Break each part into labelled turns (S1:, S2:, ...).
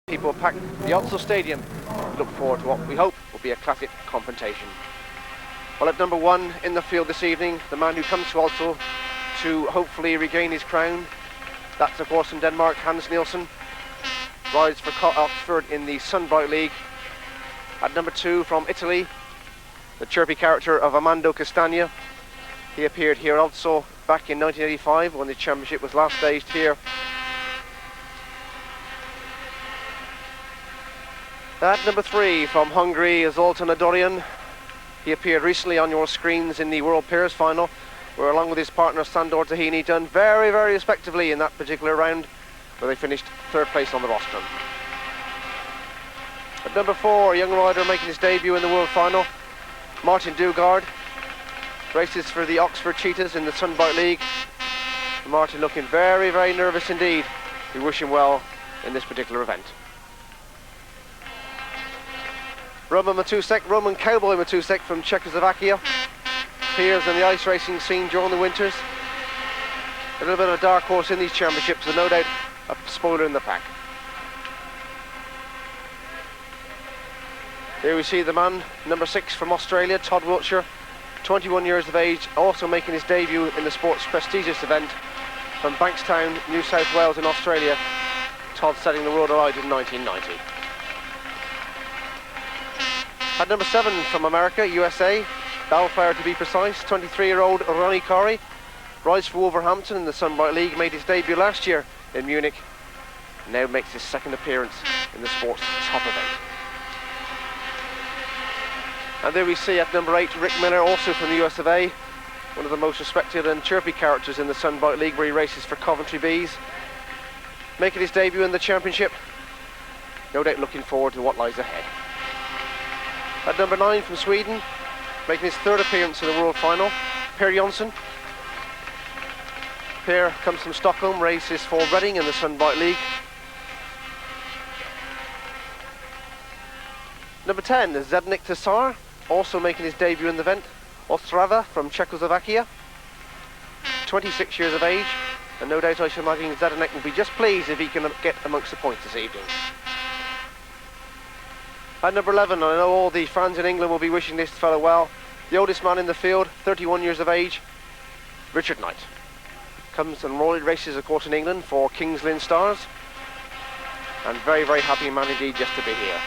S1: People pack the Oslo Stadium. We look forward to what we hope will be a classic confrontation. Well, at number 1 in the field this evening, the man who comes to Oslo to hopefully regain his crown. That's of course from Denmark, Hans Nielsen. Rides for Oxford in the Sunbright League. At number 2 from Italy, the chirpy character of Armando Castagna. He appeared here also back in 1985 when the championship was last staged here. At number 3 from Hungary, Zoltán Adorján. He appeared recently on your screens in the World Pairs final, where along with his partner Sandor Tihanyi done very, very respectively in that particular round, where they finished 3rd place on the rostrum. At number 4, a young rider making his debut in the World Final, Martin Dugard. Races for the Oxford Cheetahs in the Sunbright League. Martin looking very, very nervous indeed. We wish him well in this particular event. Roman Matousek, Roman Cowboy Matousek from Czechoslovakia, appears in the ice racing scene during the winters. A little bit of a dark horse in these championships, and no doubt a spoiler in the pack. Here we see the man, number 6 from Australia, Todd Wiltshire, 21 years of age, also making his debut in the sport's prestigious event from Bankstown, New South Wales in Australia. Todd setting the world alight in 1990. At number 7 from America, USA, Bellflower to be precise, 23-year-old Ronnie Correy, rides for Wolverhampton in the Sunbright League, made his debut last year in Munich, now makes his 2nd appearance in the sport's top event. And there we see at number 8, Rick Miller, also from the US of A, one of the most respected and chirpy characters in the Sunbright League, where he races for Coventry Bees, making his debut in the championship, no doubt looking forward to what lies ahead. At number 9 from Sweden, making his 3rd appearance in the World Final, Per Jonsson. Per comes from Stockholm, races for Reading in the Sunbright League. Number 10 is Zdenek Tesar, also making his debut in the event, Ostrava from Czechoslovakia, 26 years of age, and no doubt I should imagine Zdenek will be just pleased if he can get amongst the points this evening. At number 11, I know all the fans in England will be wishing this fellow well. The oldest man in the field, 31 years of age, Richard Knight. Comes and races, of course, in England for King's Lynn Stars. And very, very happy man indeed just to be here.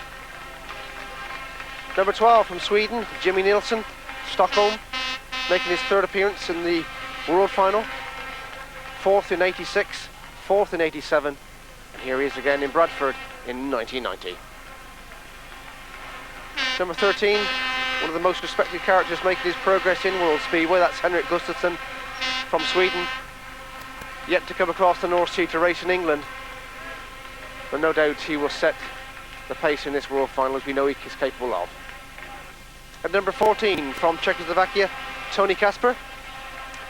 S1: Number 12 from Sweden, Jimmy Nilsen, Stockholm, making his 3rd appearance in the World Final. 4th in 86, 4th in 87, and here he is again in Bradford in 1990. Number 13, one of the most respected characters making his progress in World Speedway, that's Henrik Gustafsson from Sweden. Yet to come across the North Sea to race in England, but no doubt he will set the pace in this World Final, as we know he is capable of. At number 14 from Czechoslovakia, Antonin Kasper,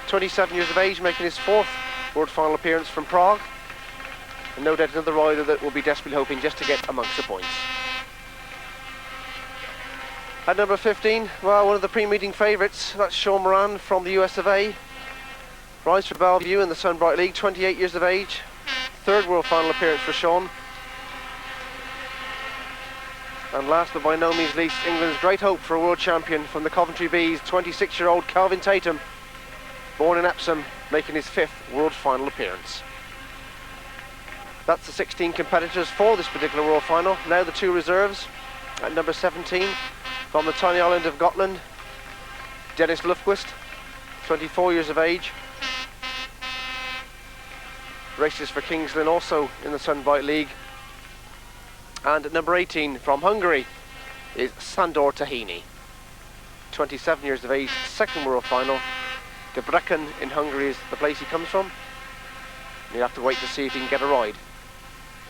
S1: 27 years of age, making his 4th World Final appearance from Prague, and no doubt another rider that will be desperately hoping just to get amongst the points. At number 15, well, one of the pre-meeting favourites, that's Shawn Moran from the US of A. Rides for Bellevue in the Sunbright League, 28 years of age. 3rd World Final appearance for Shawn. And last but by no means least, England's great hope for a world champion from the Coventry Bees, 26-year-old Kelvin Tatum, born in Epsom, making his 5th World Final appearance. That's the 16 competitors for this particular World Final. Now the 2 reserves. At number 17, from the tiny island of Gotland, Dennis Löfqvist, 24 years of age. Races for King's Lynn also in the Sunbright League. And at number 18 from Hungary is Sandor Tihanyi, 27 years of age, 2nd World Final. Debrecen in Hungary is the place he comes from. And you'll have to wait to see if he can get a ride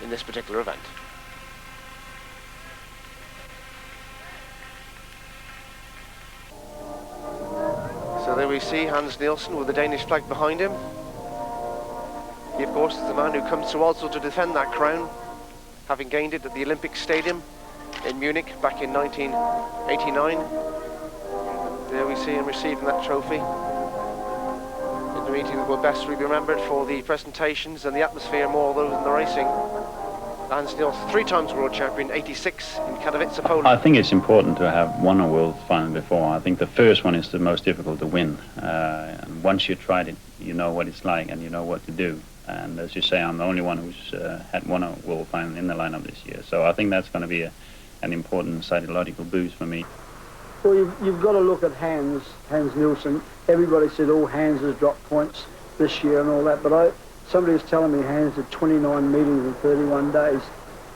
S1: in this particular event. So there we see Hans Nielsen with the Danish flag behind him. He, of course, is the man who comes to Oslo to defend that crown, having gained it at the Olympic Stadium in Munich back in 1989. There we see him receiving that trophy in the meeting that will best be remembered for the presentations and the atmosphere more than the racing. Hans Nielsen, 3 times world champion, 86 in Katowice, Poland.
S2: I think it's important to have won a world final before. I think the first one is the most difficult to win. And once you tried it, you know what it's like and you know what to do. And as you say, I'm the only one who's had won a world final in the lineup this year. So I think that's going to be an important psychological boost for me.
S3: Well, you've got to look at Hans Nielsen. Everybody said, oh, Hans has dropped points this year and all that, but somebody was telling me Hans had 29 meetings in 31 days.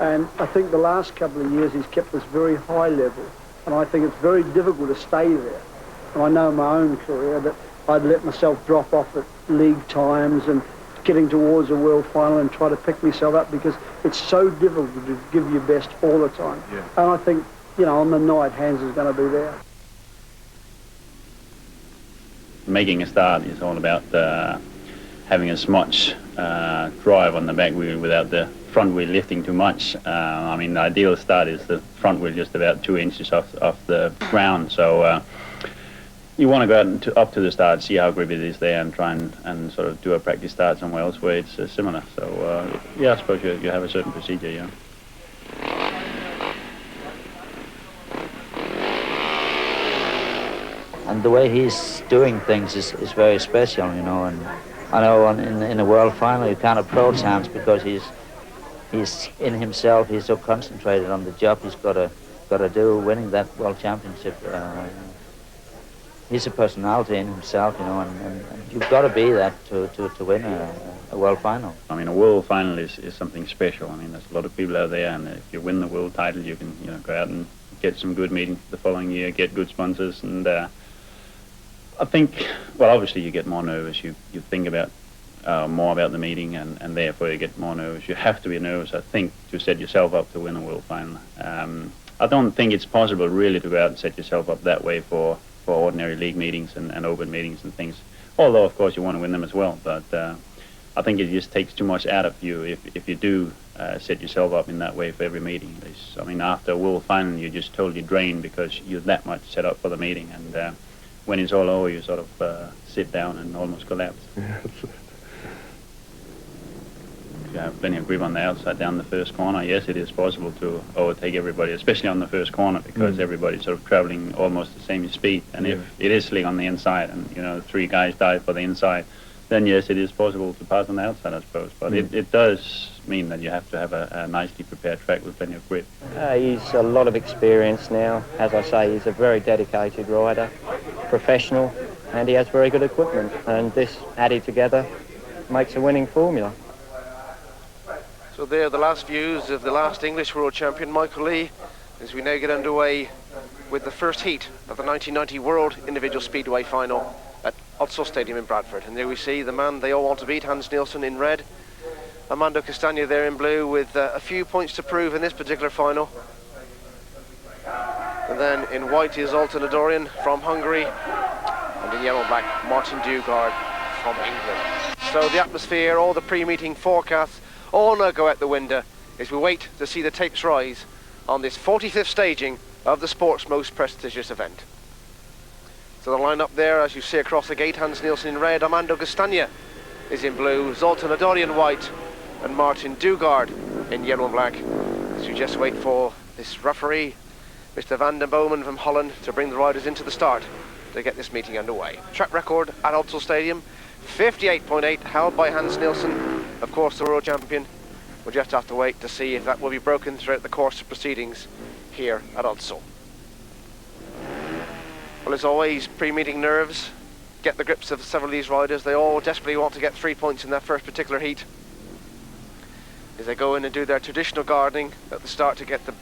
S3: And I think the last couple of years he's kept this very high level. And I think it's very difficult to stay there. And I know in my own career that I'd let myself drop off at league times and getting towards a world final and try to pick myself up because it's so difficult to give your best all the time. Yeah. And I think, you know, on the night, Hans is going to be there.
S2: Making a start is all about having as much drive on the back wheel without the front wheel lifting too much. I mean, the ideal start is the front wheel just about 2 inches off the ground. So you want to go out up to the start, see how grip it is there, and try and sort of do a practice start somewhere else where it's similar. So yeah, I suppose you have a certain procedure, yeah.
S4: And the way he's doing things is very special, you know. And I know in a world final you can't approach Hans because he's in himself. He's so concentrated on the job he's got to do, winning that world championship. He's a personality in himself, you know, and you've got to be that to win a world final.
S2: I mean, a world final is something special. I mean, there's a lot of people out there, and if you win the world title, you can go out and get some good meetings the following year, get good sponsors, and I think, well, obviously you get more nervous. You think about more about the meeting, and therefore you get more nervous. You have to be nervous, I think, to set yourself up to win a world final. I don't think it's possible really to go out and set yourself up that way for ordinary league meetings and open meetings and things. Although, of course, you want to win them as well. But I think it just takes too much out of you if you do set yourself up in that way for every meeting. I mean, after a world final, you're just totally drained because you're that much set up for the meeting. And when it's all over, you sort of sit down and almost collapse. You have plenty of grip on the outside down the first corner. Yes, it is possible to overtake everybody, especially on the first corner, because everybody's sort of traveling almost the same speed. And if it is slick on the inside, and 3 guys dive for the inside, then yes, it is possible to pass on the outside, I suppose. But it does mean that you have to have a nicely prepared track with plenty of grip.
S5: He's a lot of experience now. As I say, he's a very dedicated rider, professional, and he has very good equipment. And this added together makes a winning formula.
S1: So there are the last views of the last English world champion, Michael Lee, as we now get underway with the first heat of the 1990 World Individual Speedway Final at Websdale Stadium in Bradford. And there we see the man they all want to beat, Hans Nielsen in red, Armando Castagna there in blue, with a few points to prove in this particular final. And then in white is Zoltán Adorján from Hungary, and in yellow and black, Martin Dugard from England. So the atmosphere, all the pre-meeting forecasts, all now go out the window as we wait to see the tapes rise on this 45th staging of the sport's most prestigious event. So the line up there, as you see across the gate, Hans Nielsen in red, Armando Castagna is in blue, Zoltán Adorján in white, and Martin Dugard in yellow and black. As we just wait for this referee, Mr. Van den Bomen from Holland, to bring the riders into the start to get this meeting underway. Track record at Websdale Stadium, 58.8, held by Hans Nielsen, of course the world champion. We'll just have to wait to see if that will be broken throughout the course of proceedings here at Websdale. Well, as always, pre-meeting nerves get the grips of several of these riders. They all desperately want to get 3 points in that first particular heat, as they go in and do their traditional gardening at the start to get the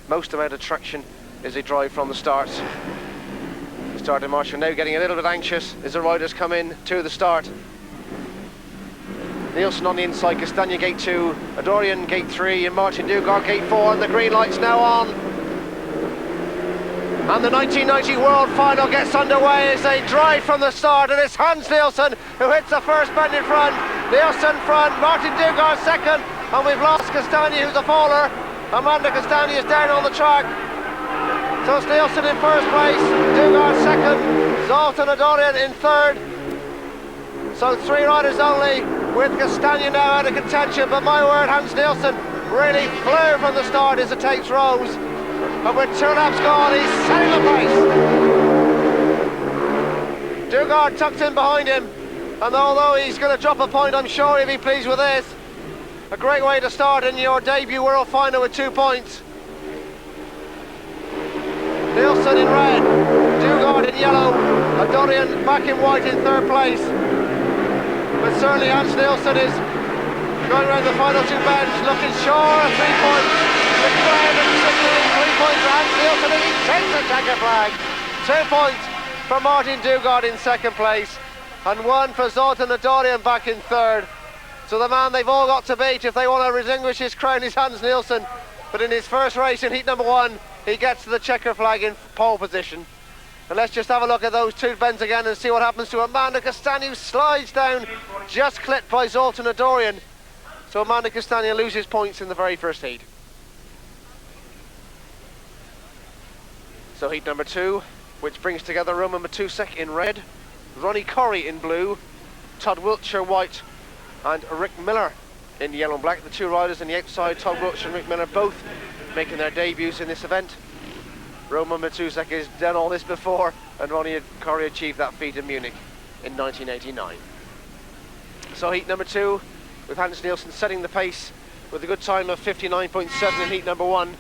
S1: most amount of traction as they drive from the start. The starting marshal now getting a little bit anxious as the riders come in to the start. Nielsen on the inside, Castagna gate 2, Adorján gate 3, and Martin Dugard gate 4, and the green light's now on. And the 1990 World Final gets underway as they drive from the start, and it's Hans Nielsen who hits the first bend in front. Nielsen front, Martin Dugard second, and we've lost Castagna, who's a faller. Armando Castagna is down on the track. So it's Nielsen in first place, Dugard second, Zoltán Adorján in third. So 3 riders only, with Castagna now out of contention, but my word, Hans Nielsen really flew from the start as the tapes rose. But with 2 laps gone, he's setting the pace. Dugard tucked in behind him, and although he's going to drop a point, I'm sure he'll be pleased with this. A great way to start in your debut World Final with 2 points. Nielsen in red, Dugard in yellow, Adorján back in white in 3rd place. But certainly Hans Nielsen is going around the final 2 bends, looking sure, 3 points. McLeod and signaling 3 points for Hans Nielsen, and he takes the checker flag. 2 points for Martin Dugard in 2nd place, and 1 for Zoltán Adorján back in 3rd. So the man they've all got to beat if they want to relinquish his crown is Hans Nielsen. But in his first race in heat number 1, he gets to the checker flag in pole position. And let's just have a look at those 2 bends again and see what happens to Armando Castagna, who slides down, just clipped by Zoltán Adorján. So Armando Castagna loses points in the very first heat. So heat number 2, which brings together Roman Matousek in red, Ronnie Correy in blue, Todd Wiltshire white, and Rick Miller in yellow and black. The 2 riders on the outside, Todd Wiltshire and Rick Miller, both making their debuts in this event. Roman Matousek has done all this before, and Ronnie Correy achieved that feat in Munich in 1989. So heat number 2, with Hans Nielsen setting the pace with a good time of 59.7 in heat number 1.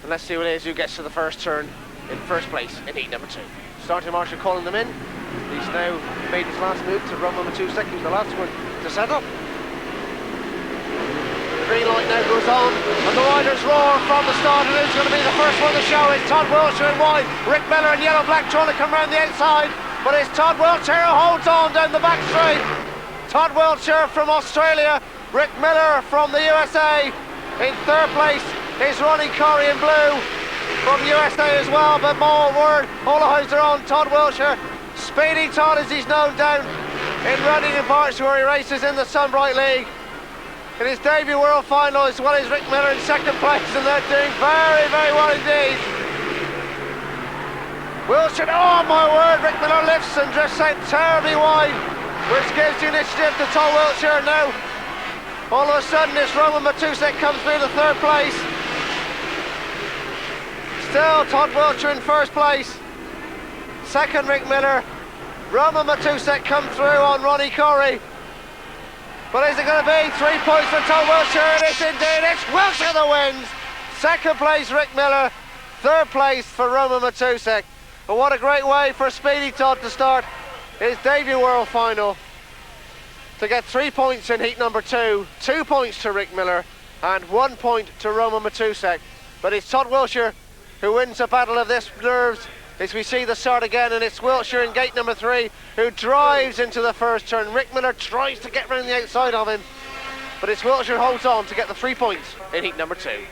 S1: And let's see what it is who gets to the first turn in 1st place in heat number 2. Starting marshal calling them in. He's now made his last move to Roman Matousek, who's the last one to set up. The green light now goes on, and the riders roar from the start, and who's going to be the first one to show? It's Todd Wiltshire in white, Rick Miller in yellow-black trying to come round the outside, but it's Todd Wiltshire who holds on down the back straight. Todd Wiltshire from Australia, Rick Miller from the USA. In 3rd place is Ronnie Correy in blue from USA as well, but more word, all the eyes are on Todd Wiltshire. Speedy Todd, as he's known down in Reading and Parks, where he races in the Sunbright League. In his debut World Final, as well as Rick Miller in 2nd place, and they're doing very, very well indeed. Wiltshire, oh my word, Rick Miller lifts and drifts out terribly wide, which gives the initiative to Todd Wiltshire. Now, all of a sudden, this Roman Matousek comes through to 3rd place. Still Todd Wiltshire in 1st place. 2nd, Rick Miller. Roman Matousek come through on Ronnie Correy. But is it going to be 3 points for Todd Wiltshire? It is indeed. It's Wiltshire that wins. 2nd place, Rick Miller. 3rd place for Roman Matousek. But what a great way for Speedy Todd to start his debut World Final. To get 3 points in heat number 2. 2 points to Rick Miller and 1 point to Roman Matousek. But it's Todd Wiltshire who wins the battle of this nerves. As we see the start again, and it's Wiltshire in gate number 3 who drives into the first turn. Rick Miller tries to get round the outside of him, but it's Wiltshire holds on to get the 3 points in heat number 2.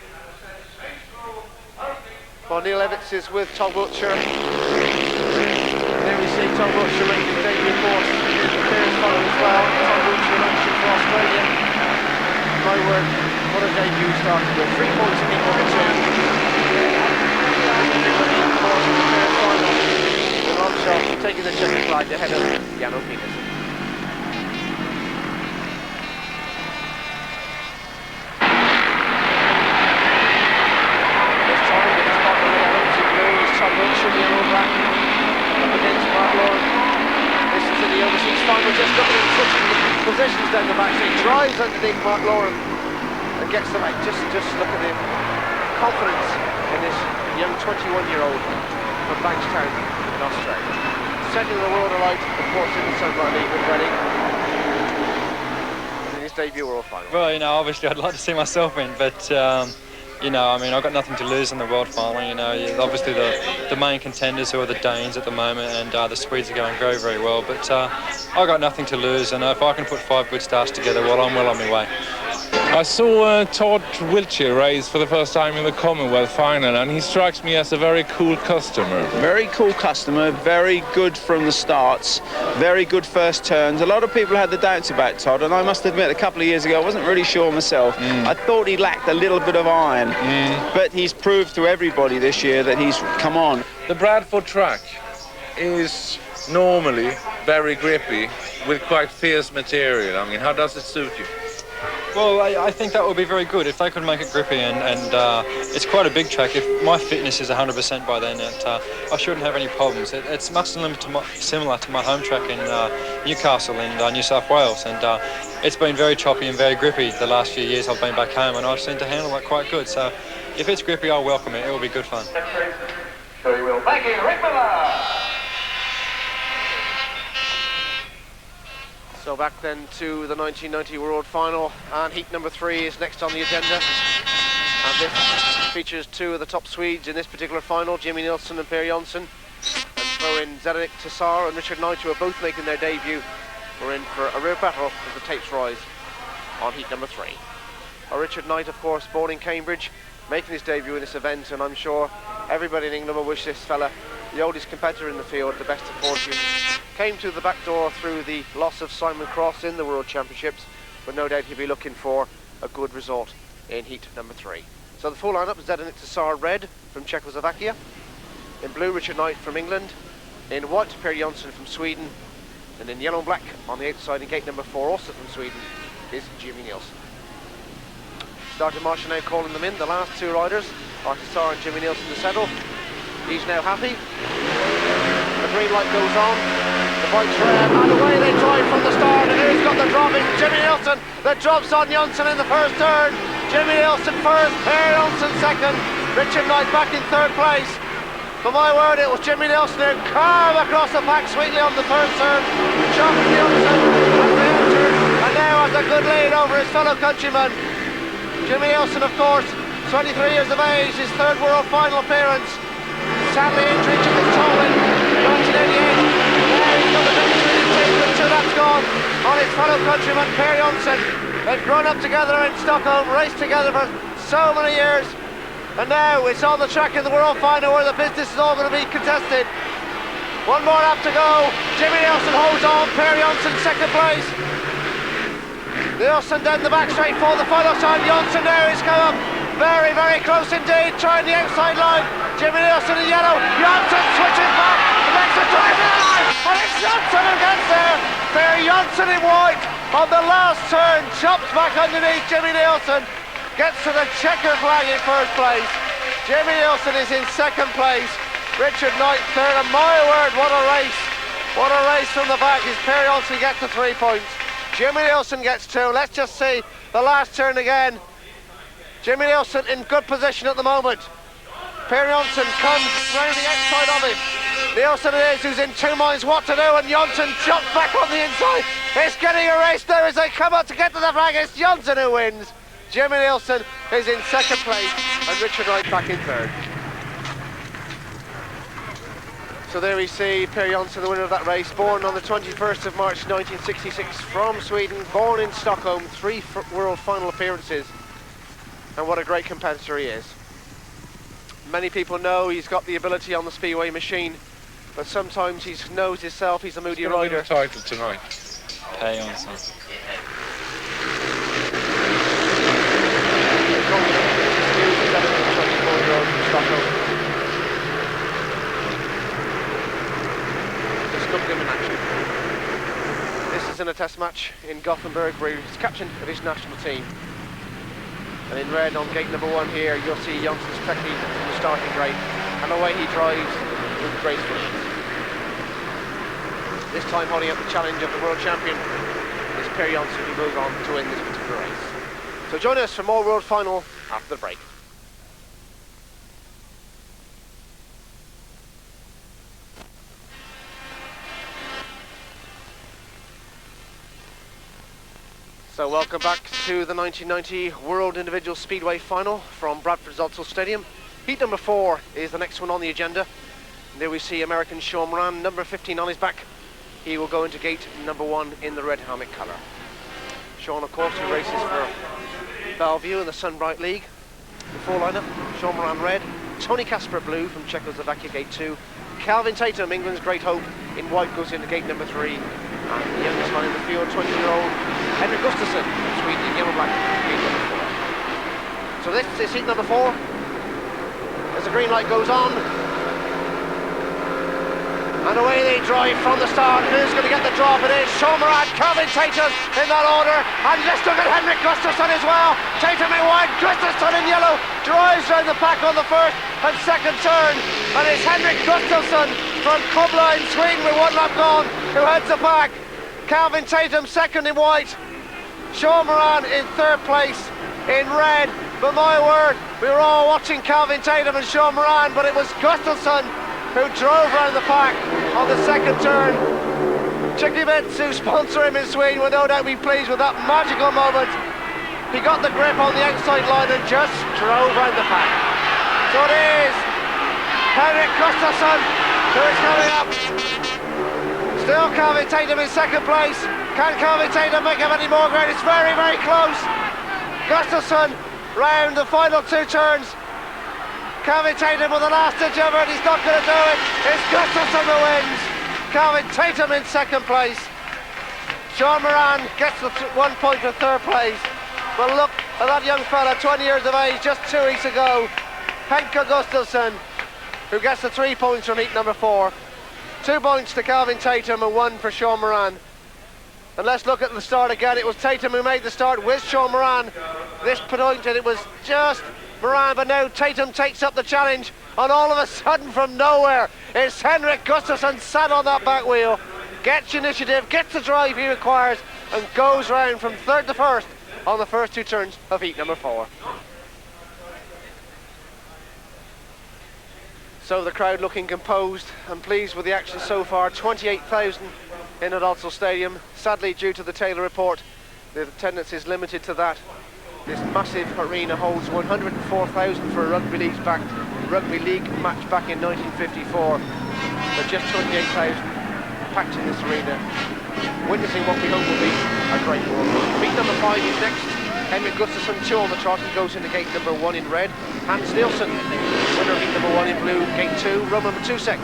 S1: Well, Neil Evans is with Todd Wiltshire. There we see Todd Wiltshire making his debut, of course, in the Bears final as well. Todd Wiltshire racing for Australia. My word, what a debut started with 3 points in heat number 2. Taking the checker flag ahead of Jan Peterson. This time it's Marc in blue, it's Todd Wiltshire in yellow and black up against Marc. This is in the overseas final, just looking at switching the positions down the back. So he drives underneath Marc and gets them out. Just look at the confidence in this young 21-year-old from Bankstown in Australia. Setting the world alight, of course, in the Sunbright League with Reading. And in his debut World Final.
S6: Well, you know, obviously I'd like to see myself in, but, you know, I mean, I've got nothing to lose in the World Final, you know. Obviously the main contenders who are the Danes at the moment, and the Swedes are going very, very well, but I've got nothing to lose, and if I can put 5 good starts together, well, I'm well on my way.
S7: I saw Todd Wiltshire race for the first time in the Commonwealth final, and he strikes me as a very cool customer.
S8: Very cool customer, very good from the starts, very good first turns. A lot of people had the doubts about Todd, and I must admit a couple of years ago I wasn't really sure myself. I thought he lacked a little bit of iron, but he's proved to everybody this year that he's come on.
S7: The Bradford track is normally very grippy with quite fierce material. I mean, how does it suit you?
S6: Well, I think that would be very good if they could make it grippy, and it's quite a big track. If my fitness is 100% by then, I shouldn't have any problems. It's much similar to my home track in Newcastle in New South Wales, and it's been very choppy and very grippy the last few years I've been back home, and I've seemed to handle it quite good. So if it's grippy, I'll welcome it. It will be good fun.
S1: Sure you will. Thank you, Rick Miller. So back then to the 1990 World Final, and heat number 3 is next on the agenda. And this features 2 of the top Swedes in this particular final, Jimmy Nilsen and Per Jonsson. And throw in Zdenek Tesar and Richard Knight, who are both making their debut. We're in for a real battle as the tapes rise on heat number 3. Richard Knight, of course, born in Cambridge, making his debut in this event, and I'm sure everybody in England will wish this fella, the oldest competitor in the field, the best of fortune. Came to the back door through the loss of Simon Cross in the World Championships, but no doubt he'll be looking for a good result in heat number 3. So the full lineup is Zdenek Tesar, red from Czechoslovakia. In blue, Richard Knight from England. In white, Per Jonsson from Sweden. And in yellow and black on the outside in gate number 4, also from Sweden, is Jimmy Nilsen. Starting marshal now calling them in, the last 2 riders are Tesar and Jimmy Nilsen to settle. He's now happy. The green light goes on. The bike's red, and away they drive from the start. And who's got the drop? It's Jimmy Nilsen. The drop's on Jonsson in the first turn. Jimmy Nilsen first, Per Jonsson second. Richard Knight back in 3rd place. For my word, it was Jimmy Nilsen who carved across the pack sweetly on the first turn. Chopped Jonsson as they entered, and now has a good lead over his fellow countryman. Jimmy Nilsen, of course, 23 years of age, his 3rd World Final appearance. Sadly injured to his toe in 1988. There he's got the victory in tape with 2 laps gone on his fellow countryman Per Jonsson. They've grown up together in Stockholm, raced together for so many years, and now it's on the track in the World Final where the business is all going to be contested. 1 more lap to go. Jimmy Nilsen holds on. Per Jonsson 2nd place. Nilsen down the back straight for the final time. Jonsson now is come up very, very close indeed, trying the outside line. Jimmy Nilsen in yellow. Jonsson switches back, makes a drive in line, and it's Jonsson who gets there. Per Jonsson in white on the last turn, chops back underneath Jimmy Nilsen, gets to the checker flag in 1st place. Jimmy Nilsen is in 2nd place. Richard Knight 3rd, and my word, what a race. What a race from the back. Is Per Jonsson gets to 3 points. Jimmy Nilsen gets 2. Let's just see the last turn again. Jimmy Nilsen in good position at the moment. Per Jonsson comes round the outside of him. Nilsen it is who's in 2 minds what to do, and Jonsson jumps back on the inside. It's getting a race there as they come up to get to the flag. It's Jonsson who wins. Jimmy Nilsen is in 2nd place, and Richard Knight back in 3rd. So there we see Per Jonsson, the winner of that race, born on the 21st of March 1966 from Sweden, born in Stockholm, 3 World Final appearances, and what a great competitor he is. Many people know he's got the ability on the Speedway machine, but sometimes he knows himself he's a moody rider.
S7: Untitled tonight.
S6: Per Jonsson. This is in a test match in Gothenburg where he's captain of his national team. And in red on gate number 1 here, you'll see Jonsson's technique from the starting grade, and the way he drives with graceful ease. This time holding up the challenge of the world champion is Per Jonsson, who moves on to win this particular race. So join us for more World Final after the break. So welcome back to the 1990 World Individual Speedway Final from Bradford Zoltán Stadium. Heat number 4 is the next one on the agenda. And there we see American Shawn Moran, number 15 on his back. He will go into gate number 1 in the red helmet colour. Shawn, of course, who races for Bellevue in the Sunbright League. The full lineup: Shawn Moran red, Antonin Kasper blue from Czechoslovakia, gate 2. Kelvin Tatum, England's great hope, in white goes into gate number 3. And the youngest man in the field, 20-year-old Henrik Gustafsson from Sweden, in yellow black, gate number 4. So this is heat number 4. As the green light goes on,
S1: And away they drive from the start. Who's going to get the drop? It is Shawn Moran, Kelvin Tatum in that order. And let's look at Henrik Gustafsson as well. Tatum in white, Gustafsson in yellow. Drives round the pack on the first and second turn. And it's Henrik Gustafsson from Kumla in Sweden with one lap gone who heads the pack. Kelvin Tatum second in white. Shawn Moran in third place in red. But my word, we were all watching Kelvin Tatum and Shawn Moran, but it was Gustafsson who drove around the pack on the second turn. Chicky Bits, who sponsor him in Sweden, will no doubt be pleased with that magical moment. He got the grip on the outside line and just drove around the pack. So it is Henrik Gustafsson who is coming up. Still Kelvin Tatum in second place. Can Kelvin Tatum make up any more ground? It's very, very close. Gustafsson round the final two turns. Kelvin Tatum with the last ditch effort, he's not going to do it. It's Gustafsson who wins. Kelvin Tatum in second place. Shawn Moran gets the 1 point for third place. But look at that young fella, 20 years of age, just 2 weeks ago. Henrik Gustafsson, who gets the 3 points from heat number 4. 2 points to Kelvin Tatum and 1 for Shawn Moran. And let's look at the start again. It was Tatum who made the start with Shawn Moran. This point, and it was just Moran, but now Tatum takes up the challenge, and all of a sudden from nowhere it's Henrik Gustafsson sat on that back wheel, gets initiative, gets the drive he requires, and goes round from third to first on the first two turns of heat number 4. So the crowd looking composed and pleased with the action so far. 28,000 in at Websdale Stadium. Sadly, due to the Taylor report, the attendance is limited to that. This massive arena holds 104,000 for a rugby league match back in 1954, but just 28,000 packed in this arena, witnessing what we hope will be a great war. Meet number 5 is next. Henrik Gustafsson, 2 on the trot, and goes into gate number 1 in red. Hans Nielsen, winner of heat number 1 in blue, gate 2. Roman Matousek,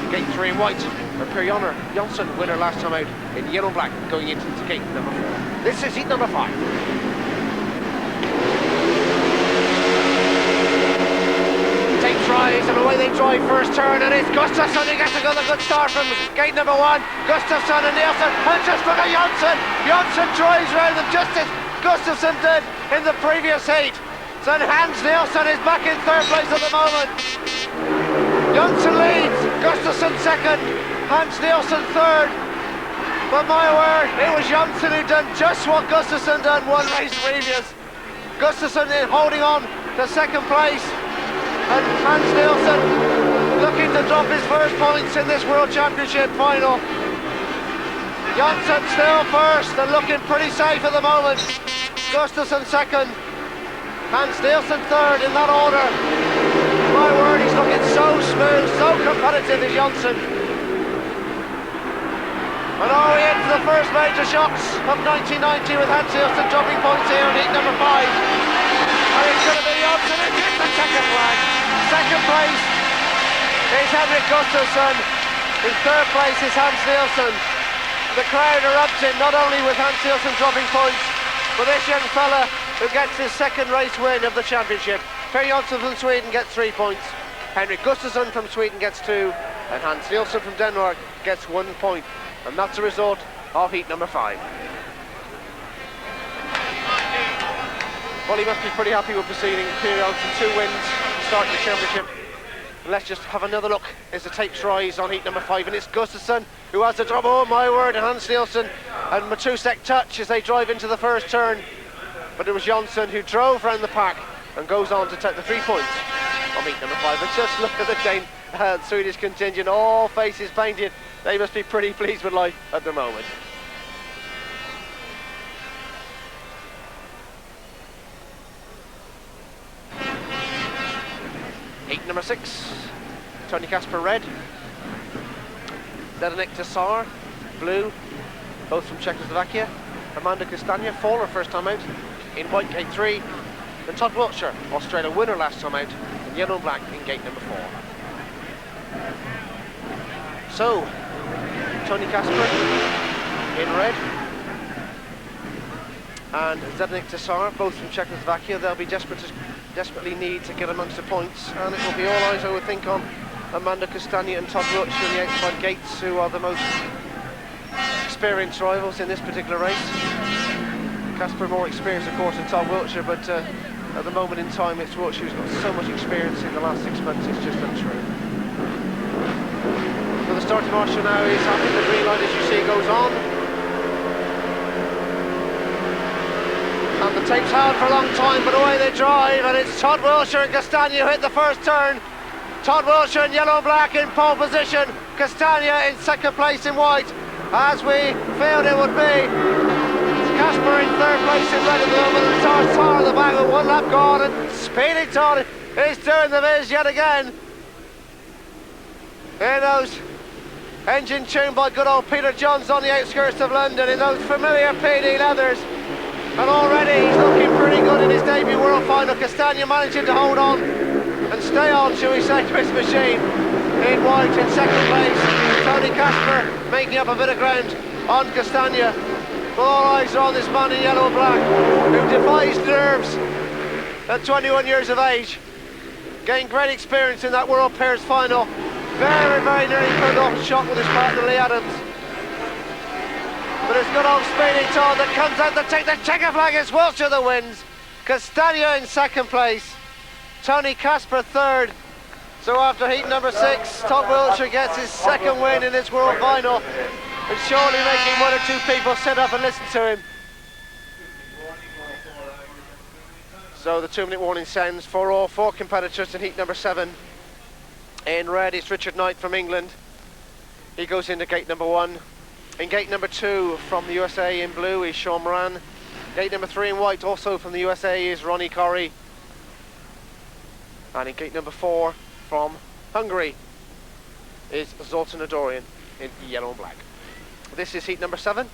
S1: gate 3 in white. And Per Jonsson, winner last time out in yellow and black, going into gate number 4. This is heat number 5. Tries and away they drive first turn, and it's Gustafsson who gets a good start from gate number 1. Gustafsson and Nielsen, and just look at Jonsson. Jonsson drives round them just as Gustafsson did in the previous heat. So Hans Nielsen is back in third place at the moment. Jonsson leads, Gustafsson second, Hans Nielsen third. But my word, it was Jonsson who done just what Gustafsson done one race previous. Gustafsson holding on to second place. And Hans Nielsen looking to drop his first points in this World Championship final. Jonsson still first and looking pretty safe at the moment. Gustafsson second. Hans Nielsen third in that order. My word, he's looking so smooth, so competitive is Jonsson. And are we into the first major shocks of 1990 with Hans Nielsen dropping points here in heat number 5. And it's going to be Jonsson who gets the second flag. Second place is Henrik Gustafsson. In third place is Hans Nielsen. The crowd erupting not only with Hans Nielsen dropping points, but this young fella who gets his second race win of the championship. Per Jonsson from Sweden gets 3 points. Henrik Gustafsson from Sweden gets 2, and Hans Nielsen from Denmark gets 1 point. And that's the result of heat number 5. Well, he must be pretty happy with proceeding. Per Jonsson, 2 wins, starting the championship. And let's just have another look as the tapes rise on heat number 5, and it's Gustafsson who has the drop. Oh my word, and Hans Nielsen and Matousek touch as they drive into the first turn. But it was Jonsson who drove round the pack and goes on to take the 3 points on heat number 5. And just look at the Swedish contingent, all faces painted. They must be pretty pleased with life at the moment. Heat number 6, Antonin Kasper red, Zdenek Tesar blue, both from Czechoslovakia. Armando Castagna, Fowler first time out in white, gate 3. And Todd Wiltshire, Australia winner last time out in yellow and black in gate number 4. So, Antonin Kasper in red and Zdenek Tesar, both from Czechoslovakia. They'll be desperately need to get amongst the points, and it will be all eyes, I would think, on Armando Castagna and Todd Wiltshire in the outside gates, who are the most experienced rivals in this particular race. Kasper more experienced, of course, than Todd Wiltshire, but at the moment in time, it's Wiltshire who's got so much experience in the last 6 months, it's just untrue. So the starting marshal now is having the green light, as you see, goes on. And the tape's held for a long time, but away they drive, and it's Todd Wiltshire and Castagna who hit the first turn. Todd Wiltshire in yellow and black in pole position, Castagna in second place in white, as we feared it would be. Kasper in third place in red at the moment, and Todd at the back with 1 lap gone, and Speedy Todd is doing the viz yet again. In those engine tuned by good old Peter Johns on the outskirts of London, in those familiar PD leathers, and already he's looking pretty good in his debut World Final. Castagna managing to hold on and stay on, shall we say, to his machine. In white in second place, Antonin Kasper making up a bit of ground on Castagna. But all eyes are on this man in yellow and black, who defies nerves at 21 years of age. Gained great experience in that World Pairs Final. Very, very nearly pulled off a shot with his partner Lee Adams. But it's good old Speedy Todd that comes out to take the checker flag. It's Wiltshire that wins. Castagna in second place. Antonin Kasper third. So after heat number 6, Todd Wiltshire gets his second win in this World Final. And surely making 1 or 2 people sit up and listen to him. So the 2-minute warning sounds for all 4 competitors in heat number 7. In red it's Richard Knight from England. He goes into gate number 1. In gate number 2 from the USA in blue is Shawn Moran. Gate number 3 in white also from the USA is Ronnie Correy. And in gate number 4 from Hungary is Zoltán Adorján in yellow and black. This is heat number 7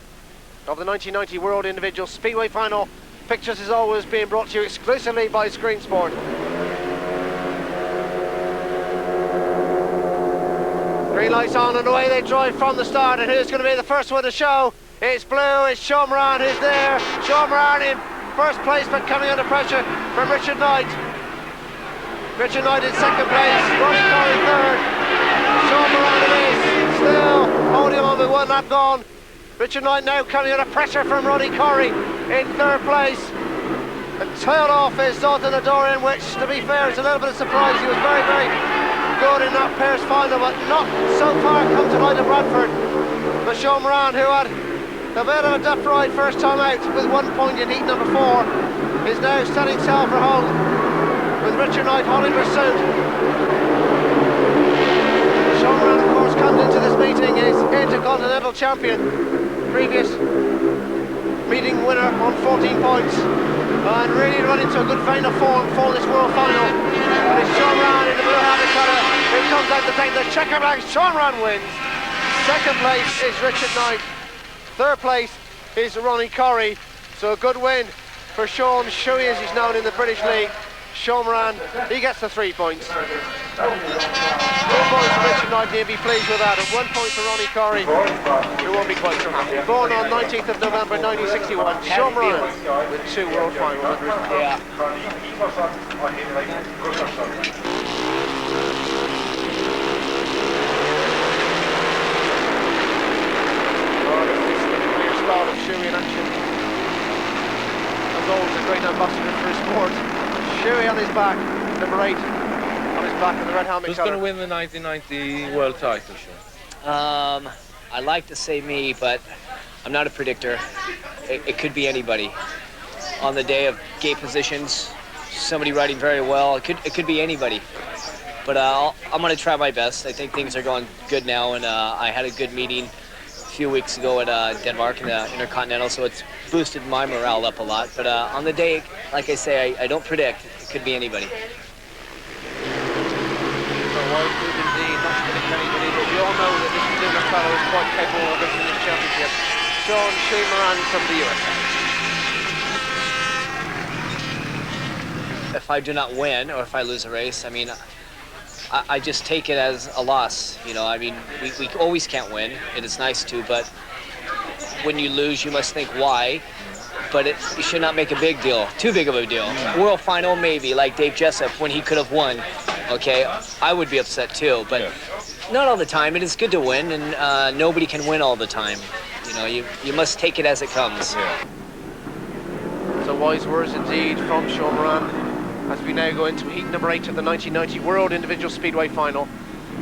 S1: of the 1990 World Individual Speedway Final. Pictures as always being brought to you exclusively by Screen Sport. Green lights on and away they drive from the start, and who's going to be the first one to show? It's blue, it's Shawn Moran who's there. Shawn Moran in first place but coming under pressure from Richard Knight. Richard Knight in second place, Ronnie Correy third. Shawn Moran it is, still holding on with 1 lap gone. Richard Knight now coming under pressure from Ronnie Correy in third place. And tailed off is Zoltán Adorján, which, to be fair, is a little bit of surprise. He was very, very good in that pairs final, but not so far come to light at Bradford. But Shawn Moran, who had a bit of a duff ride first time out with 1 point in heat number 4, is now setting sail for home with Richard Knight hot in pursuit. Shawn Moran, of course, comes into this meeting is Intercontinental Champion, previous meeting winner on 14 points, and really run into a good vein of form for this World Final. And it's Shawn Moran in the blue helmet cutter who comes out to take the checker flag. Shawn Moran wins. Second place is Richard Knight. Third place is Ronnie Correy. So a good win for Shawn Shuey, as he's known in the British League. Shawn Moran, he gets the 3 points. 4 points for Richard Knight, he'll be pleased with that, and 1 point for Ronnie Correy, who won't be quite so happy. Born on 19th of November 1961, Shawn Moran with 2 World Finals under his belt.
S9: Yeah.
S1: Clear start of Shuey in action. As always, a great ambassador for his sport. Shuey on his back, number 8 on his back in the red helmet.
S7: Who's going to win the 1990 world title, Shawn?
S9: I'd like to say me, but I'm not a predictor. It could be anybody. On the day of gate positions, somebody riding very well. It could be anybody. But I'm going to try my best. I think things are going good now, and I had a good meeting a few weeks ago at Denmark in the Intercontinental, so it's boosted my morale up a lot. But on the day, like I say, I don't predict. It could be anybody.
S1: Well, good indeed, not to predict anybody, but we all know that this particular fellow is quite capable of winning this championship. Shawn Moran from the USA.
S9: If I do not win, or if I lose a race, I mean, I just take it as a loss. You know, I mean, we always can't win, and it's nice to, but when you lose, you must think why. But you should not make a big deal, too big of a deal. World final, maybe, like Dave Jessup, when he could have won. okay, I would be upset too, but not all the time. It is good to win, and nobody can win all the time. You know, you must take it as it comes.
S1: Yeah. So wise words indeed from Shawn Moran as we now go into heat number 8 of the 1990 World Individual Speedway Final.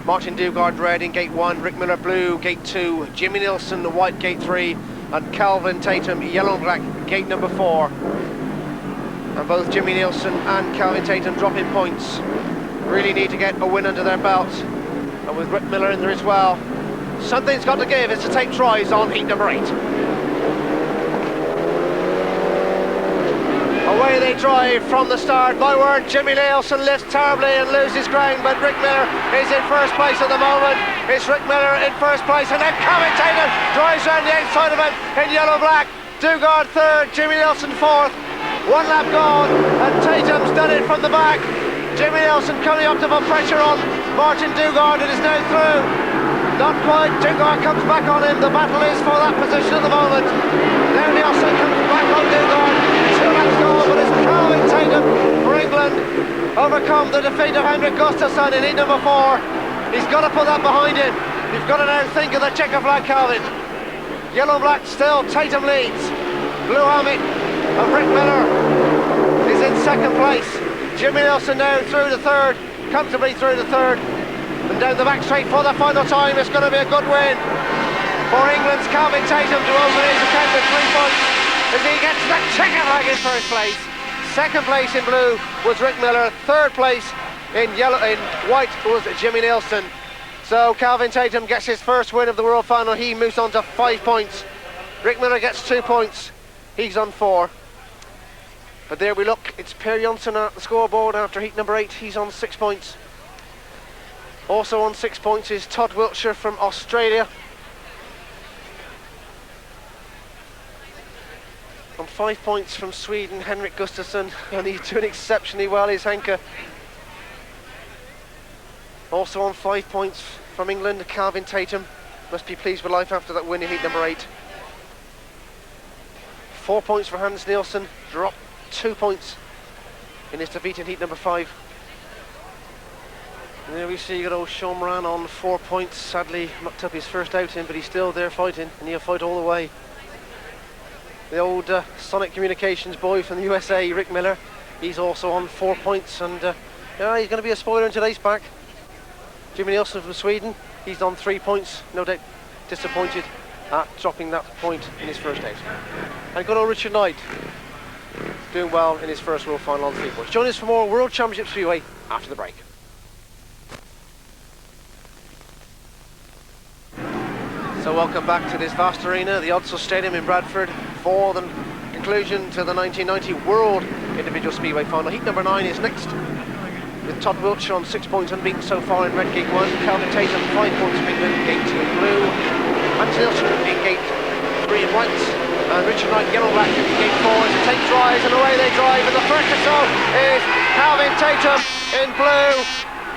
S1: Martin Dugard red in gate 1, Rick Miller blue gate 2, Jimmy Nilsen the white gate 3, and Kelvin Tatum yellow and black gate number 4. And both Jimmy Nilsen and Kelvin Tatum dropping points. Really need to get a win under their belt. And with Rick Miller in there as well, something's got to give. It's to take tries on heat number 8. Away they drive from the start. My word, Jimmy Nilsen lifts terribly and loses ground, but Rick Miller is in first place at the moment. It's Rick Miller in first place, and then Kelvin Tatum drives around the outside of it in yellow-black. Dugard third, Jimmy Nilsen fourth. 1 lap gone, and Tatum's done it from the back. Jimmy Nilsen coming up to put pressure on Martin Dugard, and is now through. Not quite, Dugard comes back on him. The battle is for that position at the moment. Now Nilsen comes back on Dugard. 2 laps gone, but it's Kelvin Tatum for England overcome the defeat of Henrik Gustafsson in heat number 4. He's got to put that behind him. You've got to now think of the checker flag, Kelvin. Yellow-black still, Tatum leads. Blue helmet of Rick Miller is in second place. Jimmy Nilsen now through the third, comfortably through the third. And down the back straight for the final time. It's going to be a good win for England's Kelvin Tatum to open his account with 3 points as he gets the checker flag in first place. Second place in blue was Rick Miller. Third place in white was Jimmy Nilsen. So Kelvin Tatum gets his first win of the World Final. He moves on to 5 points. Rick Miller gets 2 points. He's on 4. But there we look. It's Per Jonsson at the scoreboard after heat number 8. He's on 6 points. Also on 6 points is Todd Wiltshire from Australia. On 5 points from Sweden, Henrik Gustafsson, and he's doing exceptionally well, is Henke. Also on 5 points from England, Kelvin Tatum. Must be pleased with life after that win in heat number 8. 4 points for Hans Nielsen, dropped 2 points in his defeat in heat number 5. And there we see good old Shawn Moran on 4 points. Sadly mucked up his first outing, but he's still there fighting, and he'll fight all the way. The old Sonic Communications boy from the USA, Rick Miller, he's also on 4 points, and yeah, he's going to be a spoiler in today's pack. Jimmy Nilsen from Sweden, he's on 3 points, no doubt disappointed at dropping that point in his first out. And good old Richard Knight, doing well in his first World Final on 3 points. Join us for more World Championship Speedway after the break. So welcome back to this vast arena, the Oddsall Stadium in Bradford, for the conclusion to the 1990 World Individual Speedway Final. Heat number 9 is next, with Todd Wiltshire on 6 points unbeaten so far in red gate 1, Kelvin Tatum 5 points from England, gate 2 in blue, Hans Nielsen in gate 3 in white, and Richard Knight yellow-black in gate 4 as they take tries, and away they drive, and the first to show is Kelvin Tatum in blue.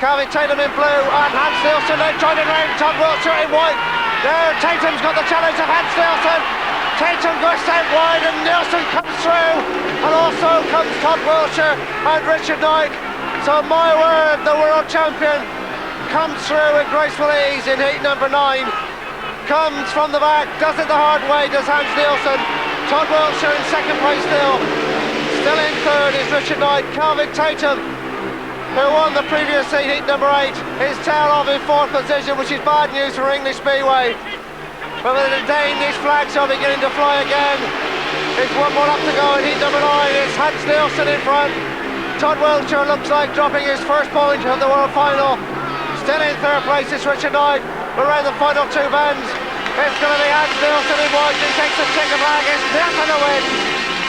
S1: Kelvin Tatum in blue, and Hans Nielsen then trying to round Todd Wiltshire in white. There, Tatum's got the challenge of Hans Nielsen. Tatum goes out wide, and Nielsen comes through, and also comes Todd Wiltshire and Richard Knight. So my word, the world champion comes through with graceful ease in heat number 9. Comes from the back, does it the hard way, does Hans Nielsen. Todd Wiltshire in second place still. Still in third is Richard Knight. Kelvin Tatum, who won the previous heat number 8, is tail off in 4th position, which is bad news for English Speedway. But with the Danish flags are beginning to fly again. There's one more up to go in heat number 9. It's Hans Nielsen in front. Todd Wiltshire looks like dropping his first point of the World Final. Still in third place is Richard Knight. Around the final 2 bends, it's going to be Hans Nielsen in white. He takes the checker flag. It's Nielsen to win.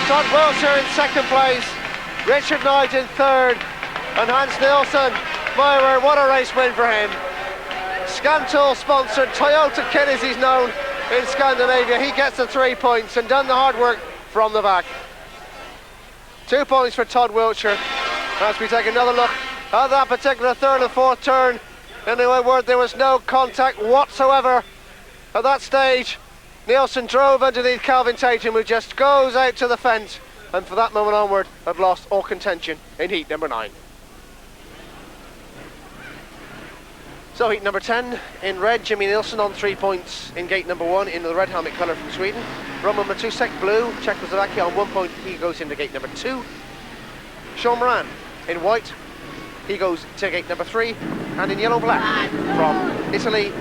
S1: Todd Wiltshire in second place. Richard Knight in third. And Hans Nielsen, my word, what a race win for him. Scantool sponsored, Toyota Kid as he's known in Scandinavia. He gets the 3 points and done the hard work from the back. 2 points for Todd Wiltshire. As we take another look at that particular third and fourth turn. In my word, there was no contact whatsoever at that stage. Nielsen drove underneath Kelvin Tatum, who just goes out to the fence, and from that moment onward had lost all contention in heat number 9. So heat number 10 in red, Jimmy Nilsen on 3 points in gate number 1 in the red helmet colour from Sweden. Roman Matousek, blue, Czechoslovakia on 1 point, he goes into gate number 2. Shawn Moran in white, he goes to gate number 3. And in yellow-black from Italy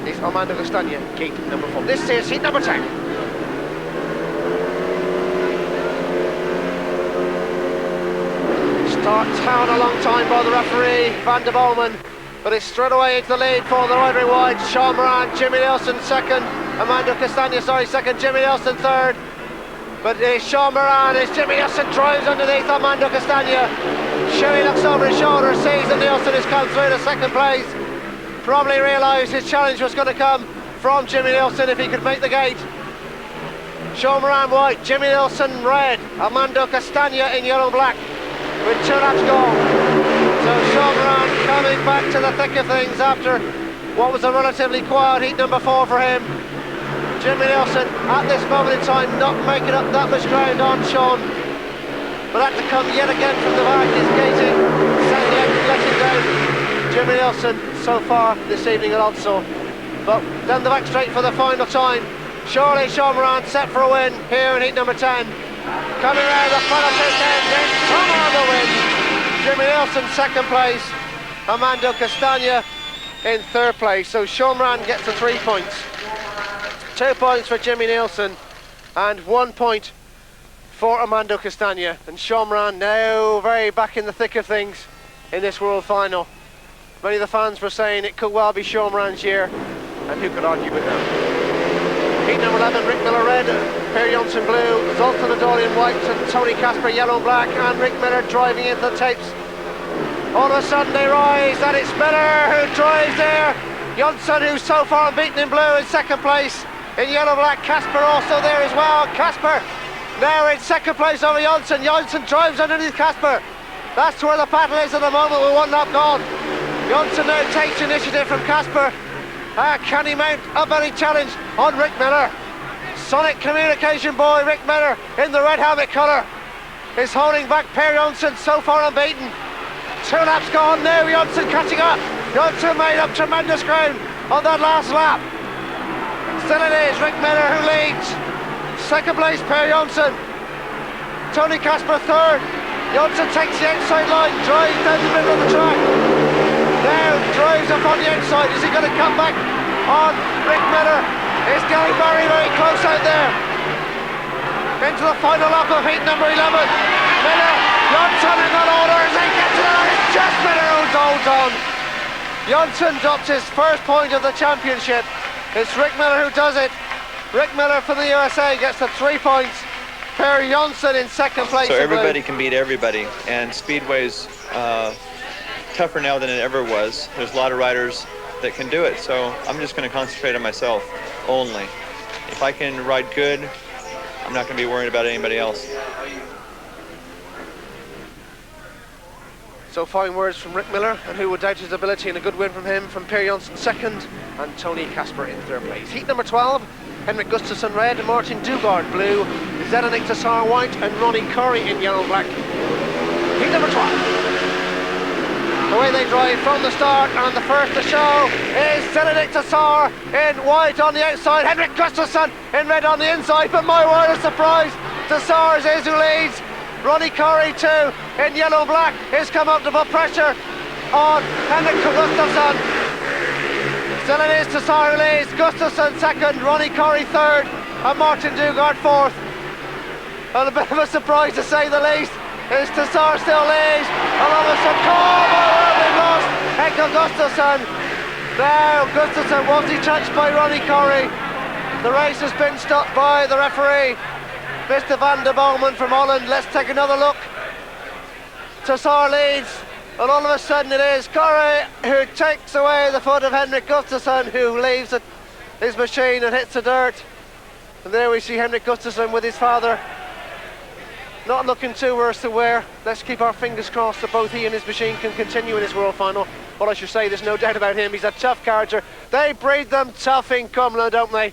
S1: is Armando Castagna, gate number 4. This is heat number 10. Start down a long time by the referee, Van der Bowman. But it's straight away into the lead for the rider in white. Shawn Moran, Jimmy Nilsen second, Armando Castagna, second, Jimmy Nilsen third. But it's Shawn Moran, as Jimmy Nilsen drives underneath Armando Castagna. Sherry looks over his shoulder, sees that Nilsen has come through to second place. Probably realised his challenge was going to come from Jimmy Nilsen if he could make the gate. Shawn Moran white, Jimmy Nilsen red, Armando Castagna in yellow-black with 2 laps gone. So Shawn Moran coming back to the thick of things after what was a relatively quiet heat number 4 for him. Jimmy Nilsen at this moment in time not making up that much ground on Shawn, but had to come yet again from the back. He's gating, letting down Jimmy Nilsen so far this evening at Oddsall. But down the back straight for the final time. Surely Shawn Moran set for a win here in heat number 10. Coming around the final 2 turns in, Sándor the win. Jimmy Nilsen second place, Armando Castagna in third place. So Shawn Moran gets the 3 points. 2 points for Jimmy Nilsen and 1 point for Armando Castagna. And Shawn Moran now very back in the thick of things in this world final. Many of the fans were saying it could well be Shawn Moran's year, and who could argue with that? Heat number 11, Rick Miller red, Per Jonsson blue, Zoltán Adorján white, and Antonín Kasper yellow and black, and Rick Miller driving into the tapes. All of a sudden they rise, and it's Miller who drives there. Jonsson, who's so far unbeaten in blue, in second place. In yellow-black, Kasper also there as well. Kasper now in second place over Jonsson. Jonsson drives underneath Kasper. That's where the battle is at the moment with 1 lap gone. Jonsson now takes initiative from Kasper. Can he mount up any challenge on Rick Miller? Sonic communication boy Rick Miller in the red helmet colour is holding back Per Jonsson, so far unbeaten. 2 laps gone now, Jonsson catching up. Jonsson made up tremendous ground on that last lap. Still it is Rick Miller who leads. Second place Per Jonsson. Antonin Kasper third. Jonsson takes the outside line, drives down the middle of the track. Now drives up on the outside. Is he going to come back on Rick Miller? It's getting very, very close out there. Into the final lap of heat number 11. Miller, Jonsson in that order as they get to the line. It's just Miller who holds on. Jonsson drops his first point of the championship. It's Rick Miller who does it. Rick Miller from the USA gets the 3 points. Per Jonsson in second place.
S10: So everybody can beat everybody, and Speedway's tougher now than it ever was. There's a lot of riders that can do it, so I'm just going to concentrate on myself only. If I can ride good, I'm not going to be worrying about anybody else.
S1: So fine words from Rick Miller, and who would doubt his ability, and a good win from him, from Per Jonsson second, and Antonín Kasper in third place. Heat number 12, Henrik Gustafsson red, Martin Dugard blue, Zdenek Tesar white, and Ronnie Correy in yellow-black. Heat number 12. Away they drive from the start, and the first to show is Zdenek Tesar in white on the outside, Henrik Gustafsson in red on the inside, but my word of surprise, Tesar is who leads. Ronnie Correy too in yellow-black has come up to put pressure on Henrik Gustafsson. Still it is Tesar who leads, Gustafsson second, Ronnie Correy third, and Martin Dugard fourth. And a bit of a surprise to say the least is Tesar still leads, and all of a sudden, oh my word, we've lost Henrik Gustafsson. Now Gustafsson was he touched by Ronnie Correy. The race has been stopped by the referee, Mr. Van der Bowman from Holland. Let's take another look. Tesar leads, and all of a sudden it is Correy who takes away the foot of Henrik Gustafsson, who leaves his machine and hits the dirt. And there we see Henrik Gustafsson with his father, not looking too worse to wear. Let's keep our fingers crossed that both he and his machine can continue in this world final. Well, I should say there's no doubt about him. He's a tough character. They breed them tough in Cumla, don't they?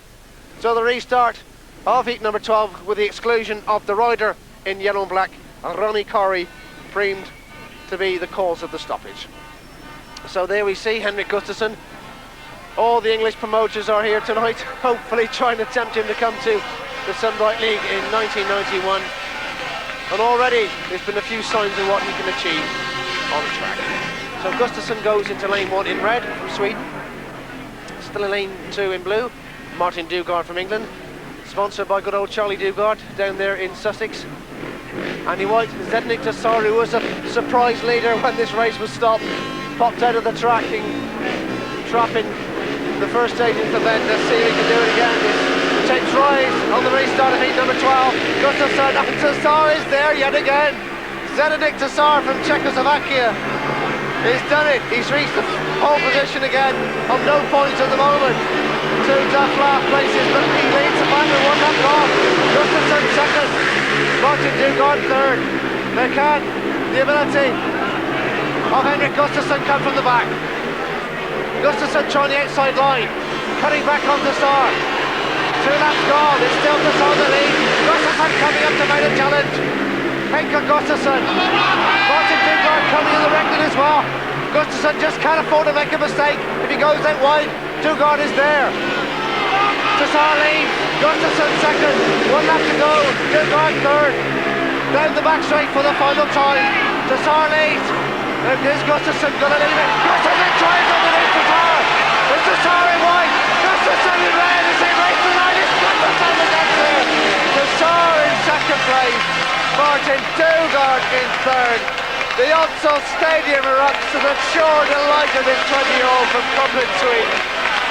S1: So the restart of heat number 12 with the exclusion of the rider in yellow and black, Ronnie Correy, presumed to be the cause of the stoppage. So there we see Henrik Gustafsson. All the English promoters are here tonight, hopefully trying to tempt him to come to the Sunbright League in 1991. And already there's been a few signs of what he can achieve on the track. So Gustafsson goes into lane 1 in red from Sweden. Still in lane 2 in blue, Martin Dugard from England. Sponsored by good old Charlie Dugard down there in Sussex. Andy White, Zdenek Tesar, who was a surprise leader when this race was stopped, popped out of the track in trapping the first stage into the bend. Let's see if he can do it again. Takes rise on the restart of heat number 12. Gustafsson and Tesar is there yet again. Zdenek Tesar from Czechoslovakia. He's done it. He's reached the pole position again on no points at the moment. 2 tough last places, but he leads the back with 1 lap off. Gustafsson second. Martin Dugard third. They can. The ability of Henrik Gustafsson come from the back. Gustafsson trying the outside line. Cutting back on Tesar. 2 laps gone. It's still Tesar the lead. Gustafsson coming up to make a challenge. Henrik Gustafsson. Martin Dugard coming in the record as well. Gustafsson just can't afford to make a mistake. If he goes that wide, Dugard is there. Tesar leads. Gustafsson second. 1 lap to go. Dugard third. Down the back straight for the final time. Tesar leads. And is Gustafsson going to leave it? Gustafsson tries underneath Tesar. It's Tesar in white. Gustafsson in red. As he races the line, it's Gustafsson that gets there. Tesar in second place. Martin Dugard in third. The Onsel Stadium erupts to the sure delight of this 20-year-old from Dublin, Sweden,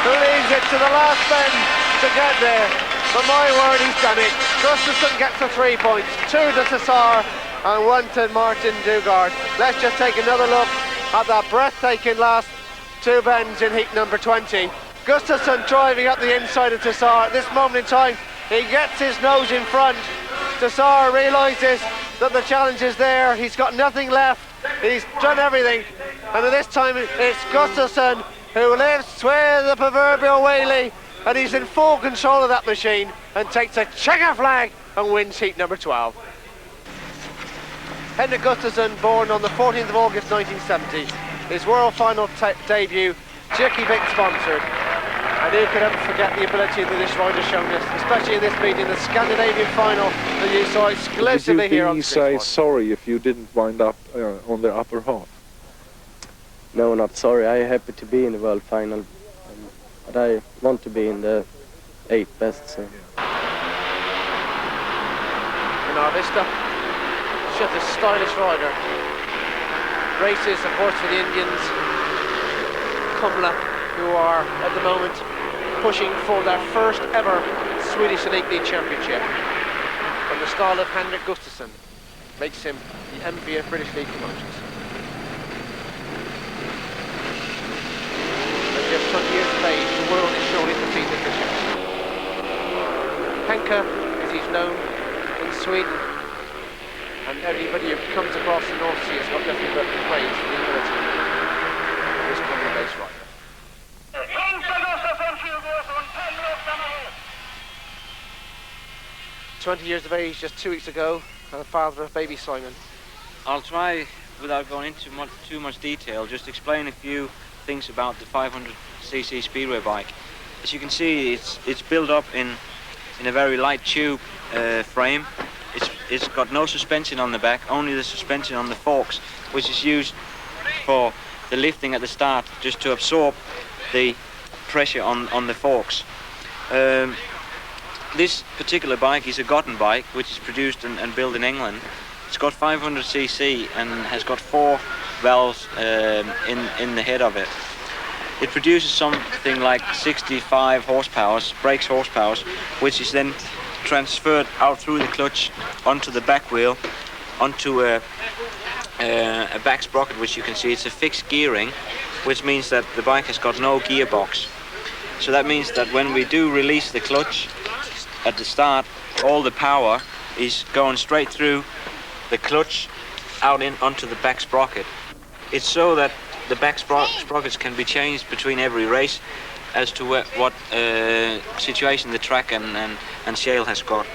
S1: who leaves it to the last bend to get there. But my word, he's done it. Gustafsson gets the 3 points, 2 to Tesar and 1 to Martin Dugard. Let's just take another look at that breathtaking last 2 bends in heat number 20. Gustafsson driving up the inside of Tesar. At this moment in time, he gets his nose in front. Tesar realises that the challenge is there. He's got nothing left. He's done everything. And at this time, it's Gustafsson who lifts with the proverbial wheelie, and he's in full control of that machine and takes a checker flag and wins heat number 12. Henrik Gustafsson, born on the 14th of August 1970. His world final debut, Jerky Bit sponsored. And who could ever forget the ability that this rider's shown us, especially in this meeting, the Scandinavian final that you saw exclusively here on Speedway.
S11: Did you say sorry if you didn't wind up on the upper half?
S12: No, not sorry. I'm happy to be in the world final, but I want to be in the 8 best. So.
S1: Vista, just a stylish rider. Races, of course, for the Indians. Kumla, who are at the moment pushing for their first ever Swedish Elite League Championship. And the style of Henrik Gustafsson makes him the envy of British League promoters. At just 20 years of age, the world is surely the feet of the champion. Henke, as he's known in Sweden, and everybody who comes across the North Sea has got nothing but praise for the ability of this Kumla-based rider. 20 years of age, just 2 weeks ago, and the father of baby Simon.
S13: I'll try, without going into too much detail, just explain a few things about the 500cc Speedway bike. As you can see, it's built up in a very light tube frame. It's got no suspension on the back, only the suspension on the forks, which is used for the lifting at the start, just to absorb the pressure on the forks. This particular bike is a Gotten bike, which is produced and built in England. It's got 500cc and has got 4 valves in the head of it. It produces something like 65 horsepower, brakes horsepower, which is then transferred out through the clutch onto the back wheel, onto a back sprocket, which you can see. It's a fixed gearing, which means that the bike has got no gearbox. So that means that when we do release the clutch at the start, all the power is going straight through the clutch out onto the back sprocket. It's so that the back sprockets can be changed between every race as to what situation the track and shale has got.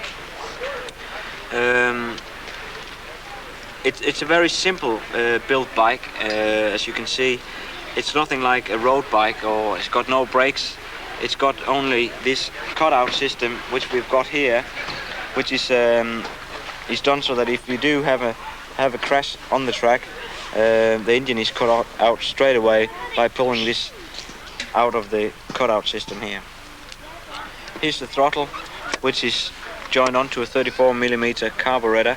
S13: It's a very simple built bike. As you can see, it's nothing like a road bike, or it's got no brakes. It's got only this cutout system, which we've got here, which is done so that if we do have a crash on the track, the engine is cut out straight away by pulling this out of the cutout system here. Here's the throttle, which is joined onto a 34mm carburetor,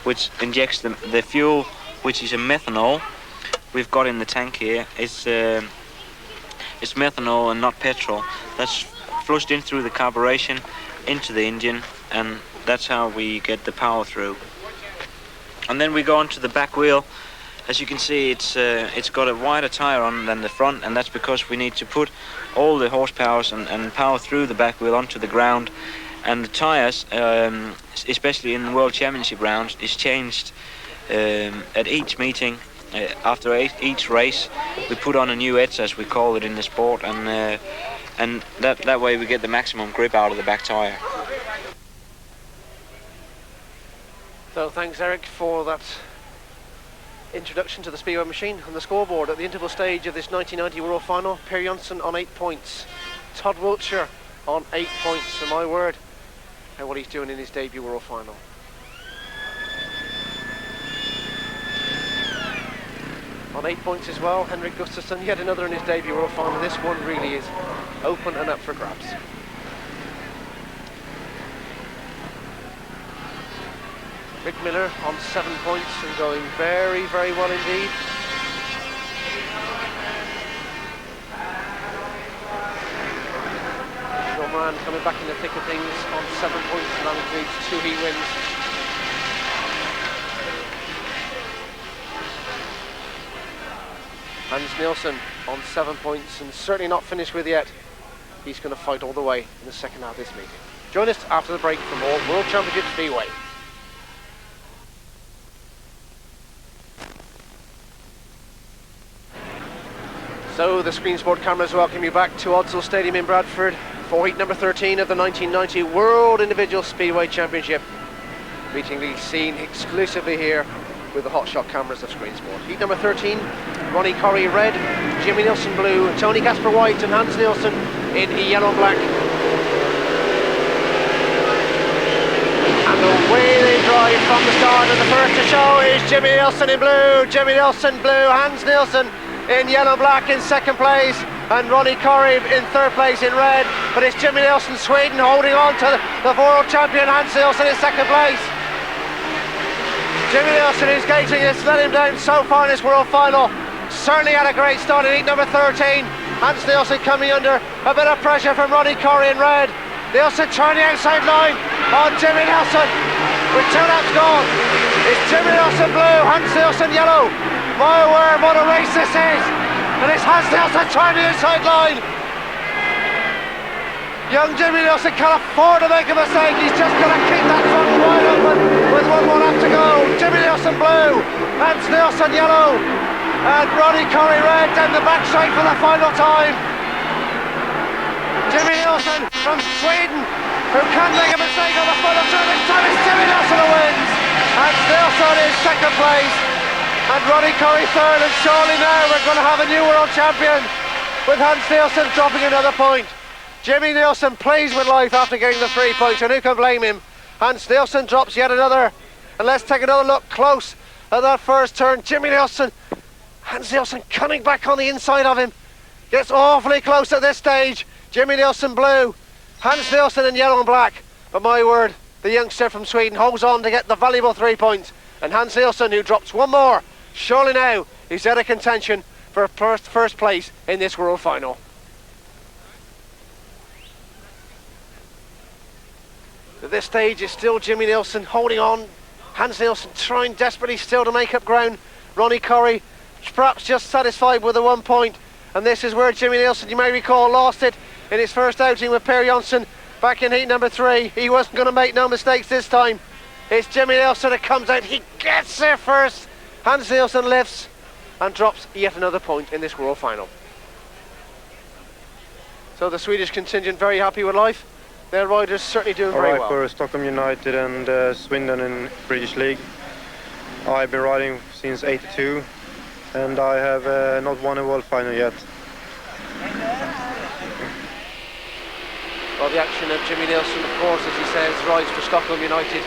S13: which injects the fuel, which is a methanol. We've got in the tank here. It's methanol and not petrol. That's flushed in through the carburation into the engine, and that's how we get the power through. And then we go onto the back wheel. As you can see, it's got a wider tire on than the front, and that's because we need to put all the horsepower and power through the back wheel onto the ground. And the tires, especially in the World Championship rounds, is changed at each meeting. After each race, we put on a new edge, as we call it in the sport, and that way we get the maximum grip out of the back tire.
S1: So thanks, Eric, for that introduction to the Speedway machine. On the scoreboard at the interval stage of this 1990 World Final, Per Jonsson on 8 points, Todd Wiltshire on 8 points, and my word, and what he's doing in his debut World Final. On 8 points as well, Henrik Gustafsson, yet another in his debut World Final. This one really is open and up for grabs. Rick Miller on 7 points and going very, very well indeed. Shawn Moran coming back in the thick of things on 7 points, and that includes 2 heat wins. Hans Nielsen on 7 points, and certainly not finished with yet. He's going to fight all the way in the second half of this meeting. Join us after the break for more World Championship Speedway. So the Screen Sport cameras welcome you back to Websdale Stadium in Bradford for heat number 13 of the 1990 World Individual Speedway Championship. Meeting being seen exclusively here with the hotshot cameras of Screen Sport. Heat number 13, Ronnie Correy red, Jimmy Nilsen blue, Antonín Kasper white, and Hans Nielsen in yellow and black. And away they drive from the start, and the first to show is Jimmy Nilsen in blue, Jimmy Nilsen blue, Hans Nielsen in yellow and black in second place, and Ronnie Correy in third place in red. But it's Jimmy Nilsen, Sweden, holding on to the world champion Hans Nielsen in second place. Jimmy Nilsen is gating, it's let him down so far in this World Final. Certainly had a great start in heat number 13. Hans Nielsen coming under a bit of pressure from Ronnie Correy in red. Nielsen trying the outside line on Jimmy Nilsen with 2 laps gone. It's Jimmy Nilsen blue, Hans Nielsen yellow. My word, what a race this is! And it's Hans Nielsen trying the inside line. Young Jimmy Nilsen can't afford to make a mistake. He's just going to keep that throttle wide open with 1 more lap to go. Jimmy Nilsen blue, Hans Nielsen yellow, and Ronnie Correy red down the backside for the final time. Jimmy Nilsen from Sweden, who can make a mistake on the final turn. This time it's Jimmy Nilsen who wins. Hans Nielsen is second place, and Ronnie Correy third, and surely now we're going to have a new world champion with Hans Nielsen dropping another point. Jimmy Nilsen plays with life after getting the 3 points, and who can blame him? Hans Nielsen drops yet another, and let's take another look close at that first turn. Jimmy Nilsen, Hans Nielsen coming back on the inside of him, gets awfully close at this stage. Jimmy Nilsen blue, Hans Nielsen in yellow and black, but my word, the youngster from Sweden holds on to get the valuable 3 points, and Hans Nielsen, who drops 1 more, surely now he's out of contention for first place in this World Final. At this stage it's still Jimmy Nilsen holding on. Hans Nielsen trying desperately still to make up ground. Ronnie Correy perhaps just satisfied with the 1 point, and this is where Jimmy Nilsen, you may recall, lost it in his first outing with Per Jonsson back in heat number 3. He wasn't going to make no mistakes this time. It's Jimmy Nilsen that comes out, he gets there first. Hans Nielsen lifts and drops yet another point in this World Final. So the Swedish contingent very happy with life. Their riders certainly doing very well.
S14: For Stockholm United and Swindon in British League. I've been riding since '82, and I have not won a world final yet.
S1: Well, the action of Jimmy Nilsen, of course, as he says, rides for Stockholm United,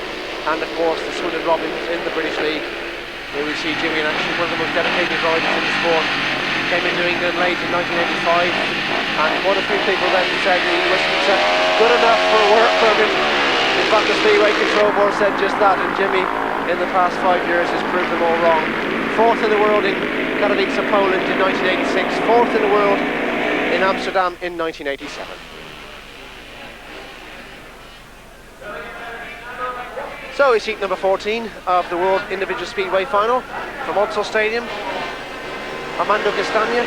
S1: and of course the Swindon Robins in the British League. Here we see Jimmy in action, one of the most dedicated riders in the sport. Came into England late in 1985, and one of few people then said he wasn't good enough for a work permit. In fact, the Speedway Control Board said just that, and Jimmy, in the past 5 years, has proved them all wrong. 4th in the world in Katowice, Poland in 1986, 4th in the world in Amsterdam in 1987. So it's heat number 14 of the World Individual Speedway Final from Websdale Stadium. Armando Castagna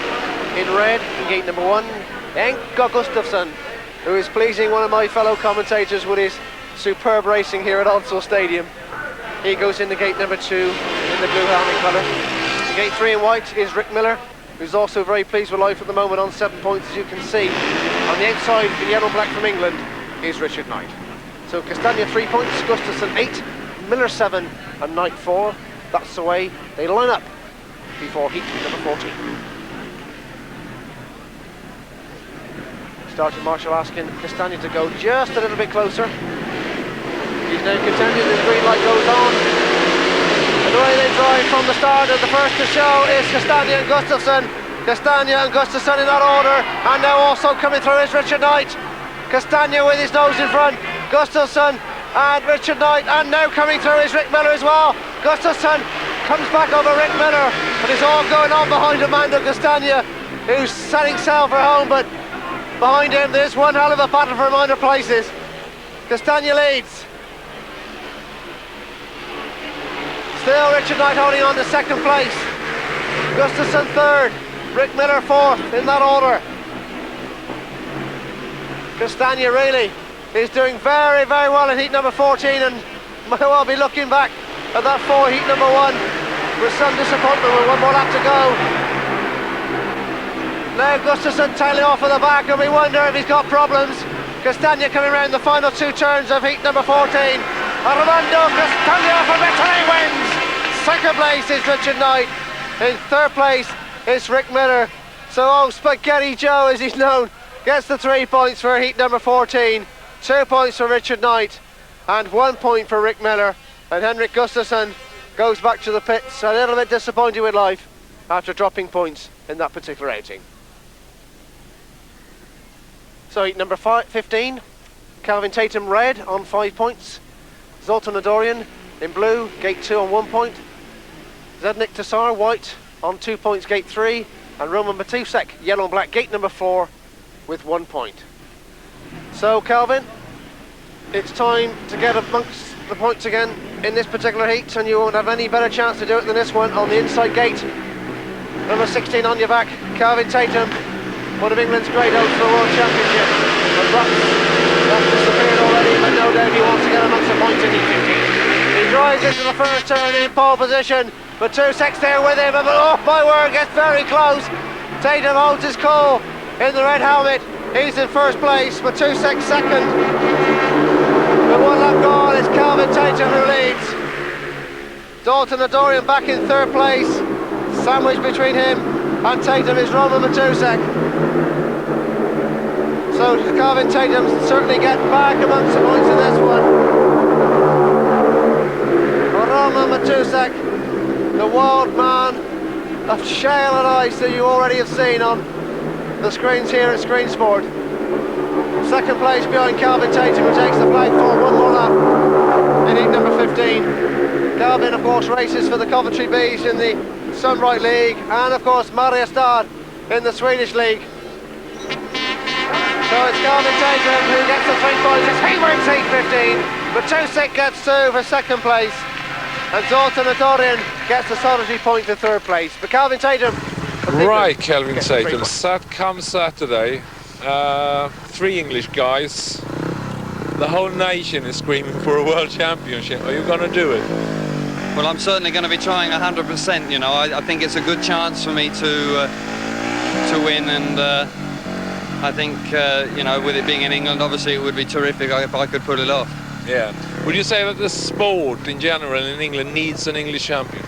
S1: in red in gate number 1. Henrik Gustafsson, who is pleasing one of my fellow commentators with his superb racing here at Websdale Stadium. He goes into gate number 2 in the blue helmet colour. In gate 3 in white is Rick Miller, who's also very pleased with life at the moment on 7 points, as you can see. On the outside, in yellow and black from England, is Richard Knight. So Castagna 3 points, Gustafsson 8, Miller 7 and Knight 4. That's the way they line up before heat number 14. Starting marshal asking Castagna to go just a little bit closer. He's now contending, the green light goes on. And the way they drive from the start, and the first to show is Castagna and Gustafsson. Castagna and Gustafsson in that order, and now also coming through is Richard Knight. Castagna with his nose in front, Gustafsson and Richard Knight, and now coming through is Rick Miller as well. Gustafsson comes back over Rick Miller, and it's all going on behind Armando Castagna, who's setting sail for home, but behind him there's one hell of a battle for minor places. Castagna leads. Still Richard Knight holding on to 2nd place. Gustafsson 3rd, Rick Miller 4th in that order. Castagna really is doing very, very well in heat number 14, and might well be looking back at that 4 heat number 1 with some disappointment with one more lap to go. Now Gustafsson tailing off at the back, and we wonder if he's got problems. Castagna coming around the final 2 turns of heat number 14. Armando Castagna from Italy wins! 2nd place is Richard Knight. In 3rd place is Rick Miller. So Spaghetti Joe, as he's known, gets the 3 points for heat number 14. 2 points for Richard Knight and 1 point for Rick Miller. And Henrik Gustafsson goes back to the pits, a little bit disappointed with life after dropping points in that particular outing. So heat number 15, Kelvin Tatum red on 5 points. Zoltán Adorján in blue, gate 2 on 1 point. Zdenek Tesar white on 2 points, gate 3. And Roman Matousek yellow and black, gate number 4 with 1 point. So Kelvin, it's time to get amongst the points again in this particular heat, and you won't have any better chance to do it than this one on the inside gate. Number 16 on your back, Kelvin Tatum, one of England's great hopes for a World Championship. But that's disappeared already, but no doubt he wants to get amongst the points in heat 15. He drives into the first turn in pole position, but Matousek there with him, and oh my word, gets very close. Tatum holds his cool in the red helmet. He's in 1st place, Matousek 2nd. With 1 lap gone, it's Kelvin Tatum who leads. Zoltán Adorján back in 3rd place. Sandwiched between him and Tatum is Roman Matousek. So Kelvin Tatum certainly get back amongst the points in this one. Roman Matousek, the wild man of shale and ice that you already have seen on the screens here at Screen Sport. 2nd place behind Kelvin Tatum, who takes the flag for 1 more lap in heat number 15. Kelvin, of course, races for the Coventry Bees in the Sunbright League, and of course Mariestad in the Swedish League. So it's Kelvin Tatum who gets the 3 points as he wins heat 15. Matousek gets 2 for 2nd place, and Zoltán Adorján gets the solitary point for 3rd place. But Kelvin Tatum,
S7: right, Kelvin Tatum, come Saturday, 3 English guys, the whole nation is screaming for a world championship. Are you going to do it?
S15: Well, I'm certainly going to be trying 100%. You know, I think it's a good chance for me to win, and I think you know, with it being in England, obviously it would be terrific if I could pull it off.
S7: Yeah. Would you say that the sport in general in England needs an English champion?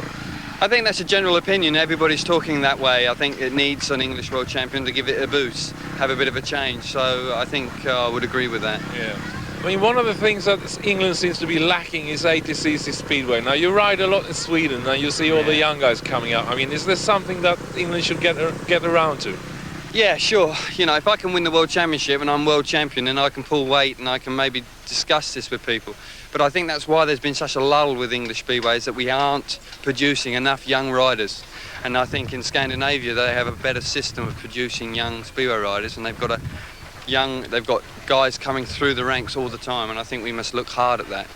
S15: I think that's a general opinion. Everybody's talking that way. I think it needs an English world champion to give it a boost, have a bit of a change. So I think I would agree with that.
S7: Yeah. I mean, one of the things that England seems to be lacking is 80cc Speedway. Now, you ride a lot in Sweden, and you see all the young guys coming up. I mean, is there something that England should get around to?
S15: Yeah, sure. You know, if I can win the World Championship and I'm World Champion, then I can pull weight and I can maybe discuss this with people. But I think that's why there's been such a lull with English Speedways, that we aren't producing enough young riders. And I think in Scandinavia they have a better system of producing young Speedway riders, and they've got guys coming through the ranks all the time, and I think we must look hard at that.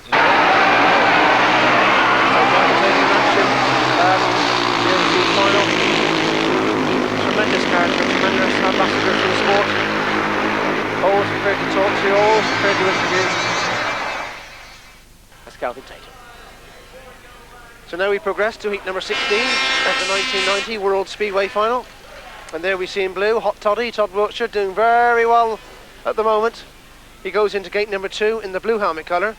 S1: Tremendous character, tremendous ambassador for the sport. Always prepared to talk to you, always prepared to interview. That's Kelvin Tatum. So now we progress to heat number 16 at the 1990 World Speedway Final. And there we see in blue, Hot Toddy, Todd Wiltshire, doing very well at the moment. He goes into gate number 2 in the blue helmet colour.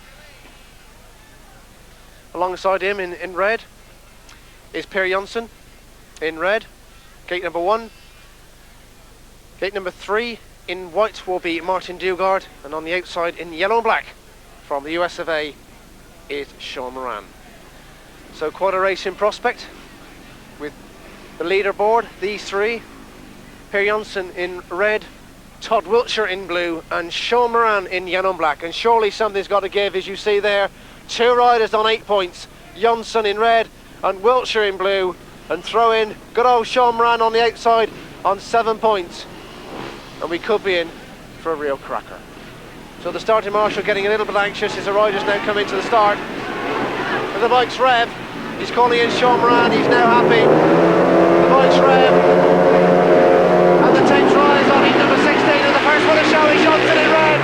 S1: Alongside him in red is Per Jonsson in red, gate number 1. Gate number 3 in white will be Martin Dugard, and on the outside in yellow and black from the US of A is Shawn Moran. So quite a race in prospect with the leaderboard, these three. Per Jonsson in red, Todd Wiltshire in blue, and Shawn Moran in yellow and black. And surely something's got to give, as you see there. 2 riders on 8 points. Jonsson in red and Wiltshire in blue. And throw in good old Shawn Moran on the outside on 7 points. And we could be in for a real cracker. So the starting marshal getting a little bit anxious as the riders now come into the start. And the bike's rev. He's calling in Shawn Moran, he's now happy. The bike's rev. And the tape's rise on heat number 16, and the first one to show is Jonsson in red.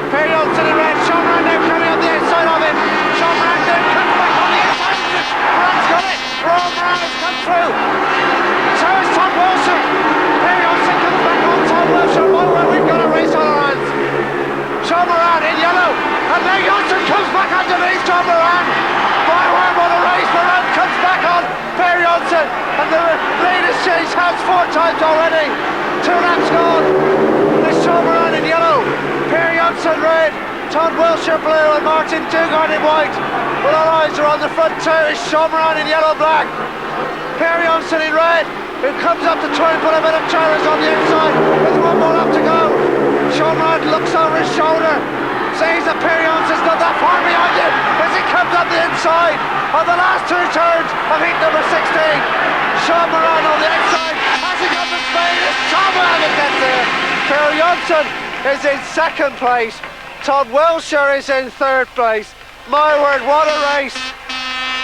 S1: Per Jonsson in red, Shawn Moran now coming on the outside of him. Shawn Moran then comes back on the inside. Moran's got it. Roman Moran has come through. So is Todd Wiltshire. Per Jonsson comes back on Todd Wiltshire. My word, we've got a race on our hands. Shawn Moran in yellow, and now Jonsson comes back underneath Shawn Moran. My word, what a race. Moran comes back on Per Jonsson, and the lead has changed hands 4 times already. 2 laps gone. There's Shawn Moran in yellow, Per Jonsson red, Todd Wiltshire blue, and Martin Dugard in white. But our eyes are on the front 2 is Shawn Moran in yellow and black. Per Jonsson in red, who comes up to try and put a bit of terrors on the inside with 1 more lap to go. Shawn Moran looks over his shoulder, sees that Per Jonsson's not that far behind him as he comes up the inside on the last 2 turns of heat number 16. Shawn Moran on the outside, has he got the speed? It's Shawn Moran that gets there. Per Jonsson is in 2nd place. Todd Wiltshire is in 3rd place. My word, what a race.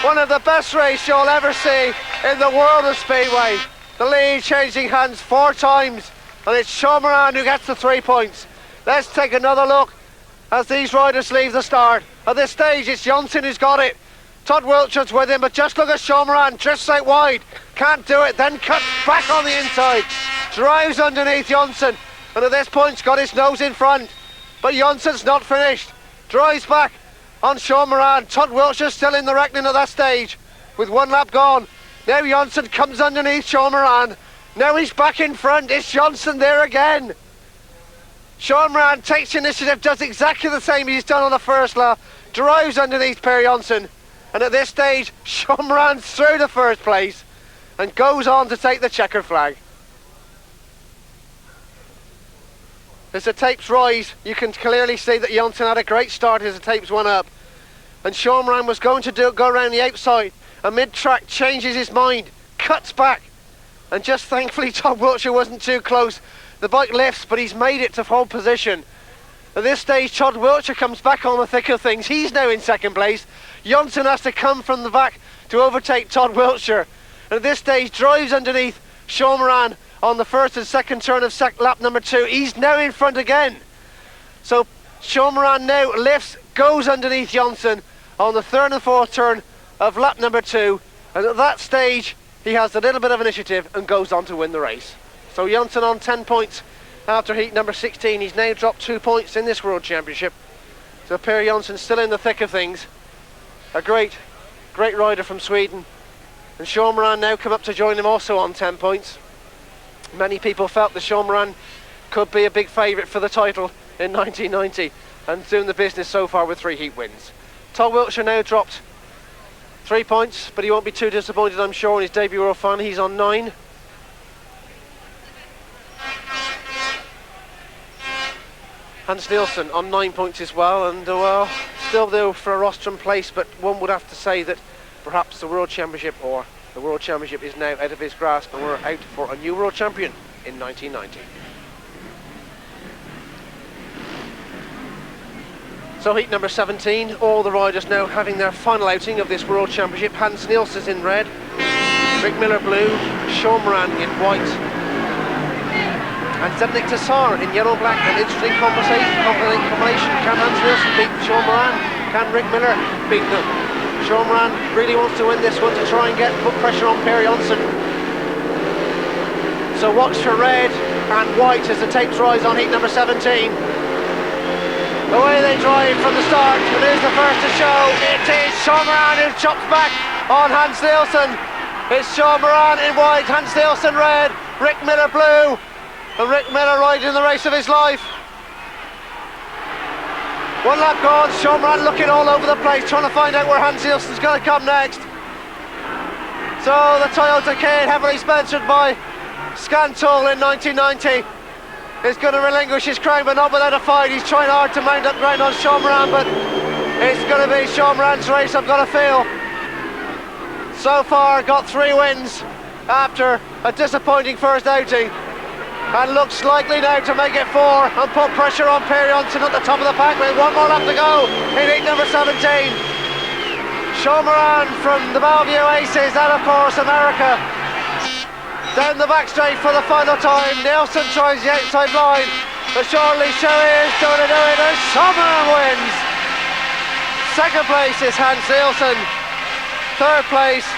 S1: One of the best races you'll ever see in the world of Speedway. The lead changing hands 4 times, and it's Shawn Moran who gets the 3 points. Let's take another look as these riders leave the start. At this stage, it's Jonsson who's got it. Todd Wiltshire's with him, but just look at Shawn Moran, drifts out wide, can't do it, then cuts back on the inside, drives underneath Jonsson, and at this point's got his nose in front. But Jonsson's not finished, drives back on Shawn Moran. Todd Wiltshire's still in the reckoning at that stage, with 1 lap gone. Now Jonsson comes underneath Shawn Moran. Now he's back in front, it's Jonsson there again. Shawn Moran takes initiative, does exactly the same he's done on the first lap, drives underneath Per Jonsson, and at this stage Shawn Moran's through the 1st place and goes on to take the checker flag. As the tapes rise, you can clearly see that Jonsson had a great start as the tapes went up, and Shawn Moran was going to go around the outside, and mid-track changes his mind, cuts back, and just thankfully Todd Wiltshire wasn't too close. The bike lifts, but he's made it to hold position. At this stage, Todd Wiltshire comes back on the thick of things. He's now in 2nd place. Jonsson has to come from the back to overtake Todd Wiltshire. And at this stage, drives underneath Shawn Moran on the 1st and 2nd turn of lap number 2. He's now in front again. So Shawn Moran now lifts, goes underneath Jonsson on the 3rd and 4th turn of lap number 2. And at that stage, he has a little bit of initiative and goes on to win the race. So Jonsson on 10 points after heat number 16. He's now dropped 2 points in this World Championship. So Per Jonsson still in the thick of things. A great rider from Sweden. And Shawn Moran now come up to join him also on 10 points. Many people felt that Shawn Moran could be a big favourite for the title in 1990 and doing the business so far with 3 heat wins. Todd Wiltshire now dropped 3 points, but he won't be too disappointed, I'm sure, in his debut World Final. He's on 9. Hans Nielsen on 9 points as well, and well, still though for a rostrum place, but one would have to say that perhaps the World Championship is now out of his grasp, and we're out for a new World Champion in 1990. So heat number 17, all the riders now having their final outing of this World Championship. Hans Nielsen's in red, Rick Miller blue, Shawn Moran in white, and Zdenek Tesar in yellow-black. An interesting combination. Can Hans Nielsen beat Shawn Moran? Can Rick Miller beat them? Shawn Moran really wants to win this one to try and put pressure on Per Jonsson. So watch for red and white as the tapes rise on heat number 17. Away they drive from the start, and here's the first to show. It is Shawn Moran who chops back on Hans Nielsen. It's Shawn Moran in white, Hans Nielsen red, Rick Miller blue, and Rick Miller riding the race of his life. 1 lap gone, Shawn Moran looking all over the place, trying to find out where Hans Nielsen's going to come next. So the Toyota Cade, heavily sponsored by Scantool in 1990, is going to relinquish his crown, but not without a fight. He's trying hard to mount up ground on Shawn Moran, but it's going to be Shawn Moran's race, I've got a feel. So far got 3 wins after a disappointing first outing, and looks likely now to make it 4 and put pressure on Per Jonsson at the top of the pack with 1 more lap to go in heat number 17. Shawn Moran from the Bellevue Aces, and of course America, down the back straight for the final time. Nielsen tries the outside line, but surely Sherry is going to do it, and Shawn Moran wins. Second place is Hans Nielsen. Third place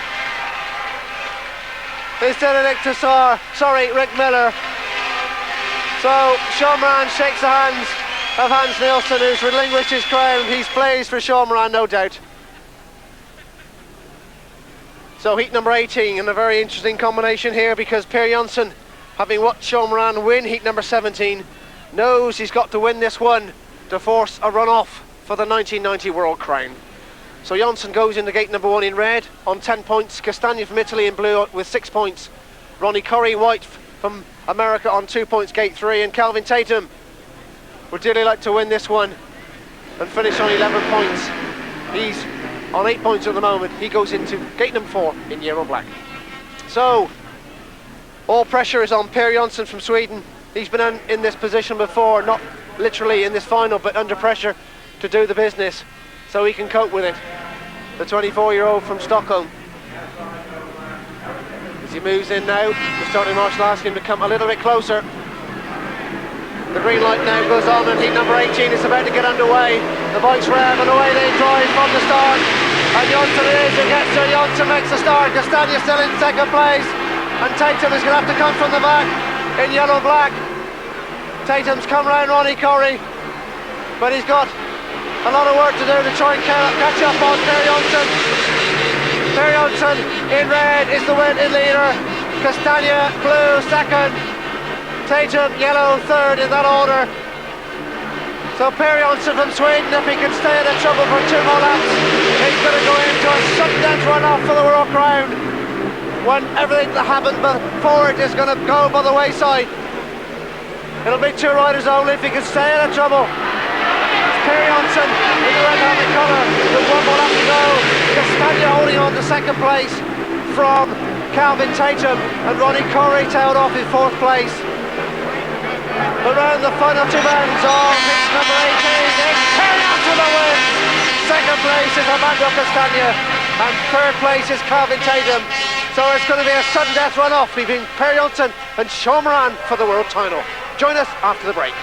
S1: is Rick Miller. So Shawn Moran shakes the hands of Hans Nielsen, who's relinquished his crown. He's pleased for Shawn Moran, no doubt. So heat number 18, and a very interesting combination here, because Per Jonsson, having watched Shawn Moran win heat number 17, knows he's got to win this one to force a run-off for the 1990 World Crown. So Jonsson goes into gate number 1 in red on 10 points, Castagna from Italy in blue with 6 points, Ronnie Correy white from America on 2 points gate 3, and Kelvin Tatum would dearly like to win this one and finish on 11 points. He's on 8 points at the moment. He goes into gate number 4 in yellow black. So all pressure is on Per Jonsson from Sweden. He's been in this position before, not literally in this final, but under pressure to do the business, so he can cope with it. The 24-year-old from Stockholm. As he moves in now, the starting marshal asks him to come a little bit closer. The green light now goes on, and heat number 18 is about to get underway. The bikes rev, and away they drive from the start. And Jonsson it is who gets there. Jonsson makes the start. Castagna still in second place, and Tatum is going to have to come from the back in yellow-black. Tatum's come round Ronnie Correy, but he's got a lot of work to do to try and catch up on Per Jonsson. Per Jonsson in red is the win-in leader. Castagna blue second. Tatum yellow third in that order. So Per Jonsson from Sweden, if he can stay out of trouble for 2 more laps, he's going to go into a sudden death run-off for the World Crown, when everything that happened before it is going to go by the wayside. It'll be 2 riders only if he can stay out of trouble. Per Jonsson in the red helmet colour with 1 more lap to go. Castagna holding on to second place from Kelvin Tatum, and Ronnie Correy tailed off in 4th place. Around the final 2 rounds of heat number 18, it's Per Jonsson that wins. Second place is Armando Castagna, and third place is Kelvin Tatum. So it's going to be a sudden death run-off between Per Jonsson and Shawn Moran for the world title. Join us after the break.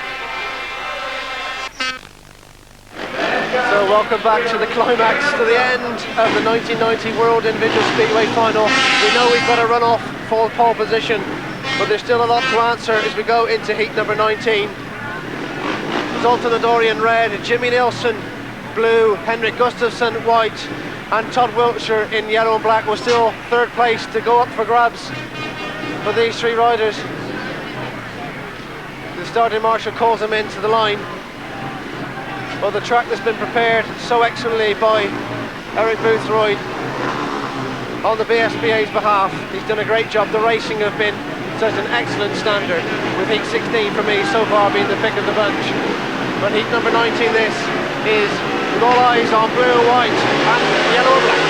S1: So welcome back to the climax, to the end of the 1990 World Individual Speedway Final. We know we've got a run-off for pole position, but there's still a lot to answer as we go into heat number 19. Zoltán Adorján red, Jimmy Nilsen blue, Henrik Gustafsson white, and Todd Wiltshire in yellow and black was still third place to go up for grabs for these three riders. The starting marshal calls them into the line. Well, the track has been prepared so excellently by Eric Boothroyd on the BSBA's behalf. He's done a great job. The racing have been such an excellent standard, with heat 16 for me so far being the pick of the bunch. But heat number 19 this is with all eyes on blue, white and yellow and black.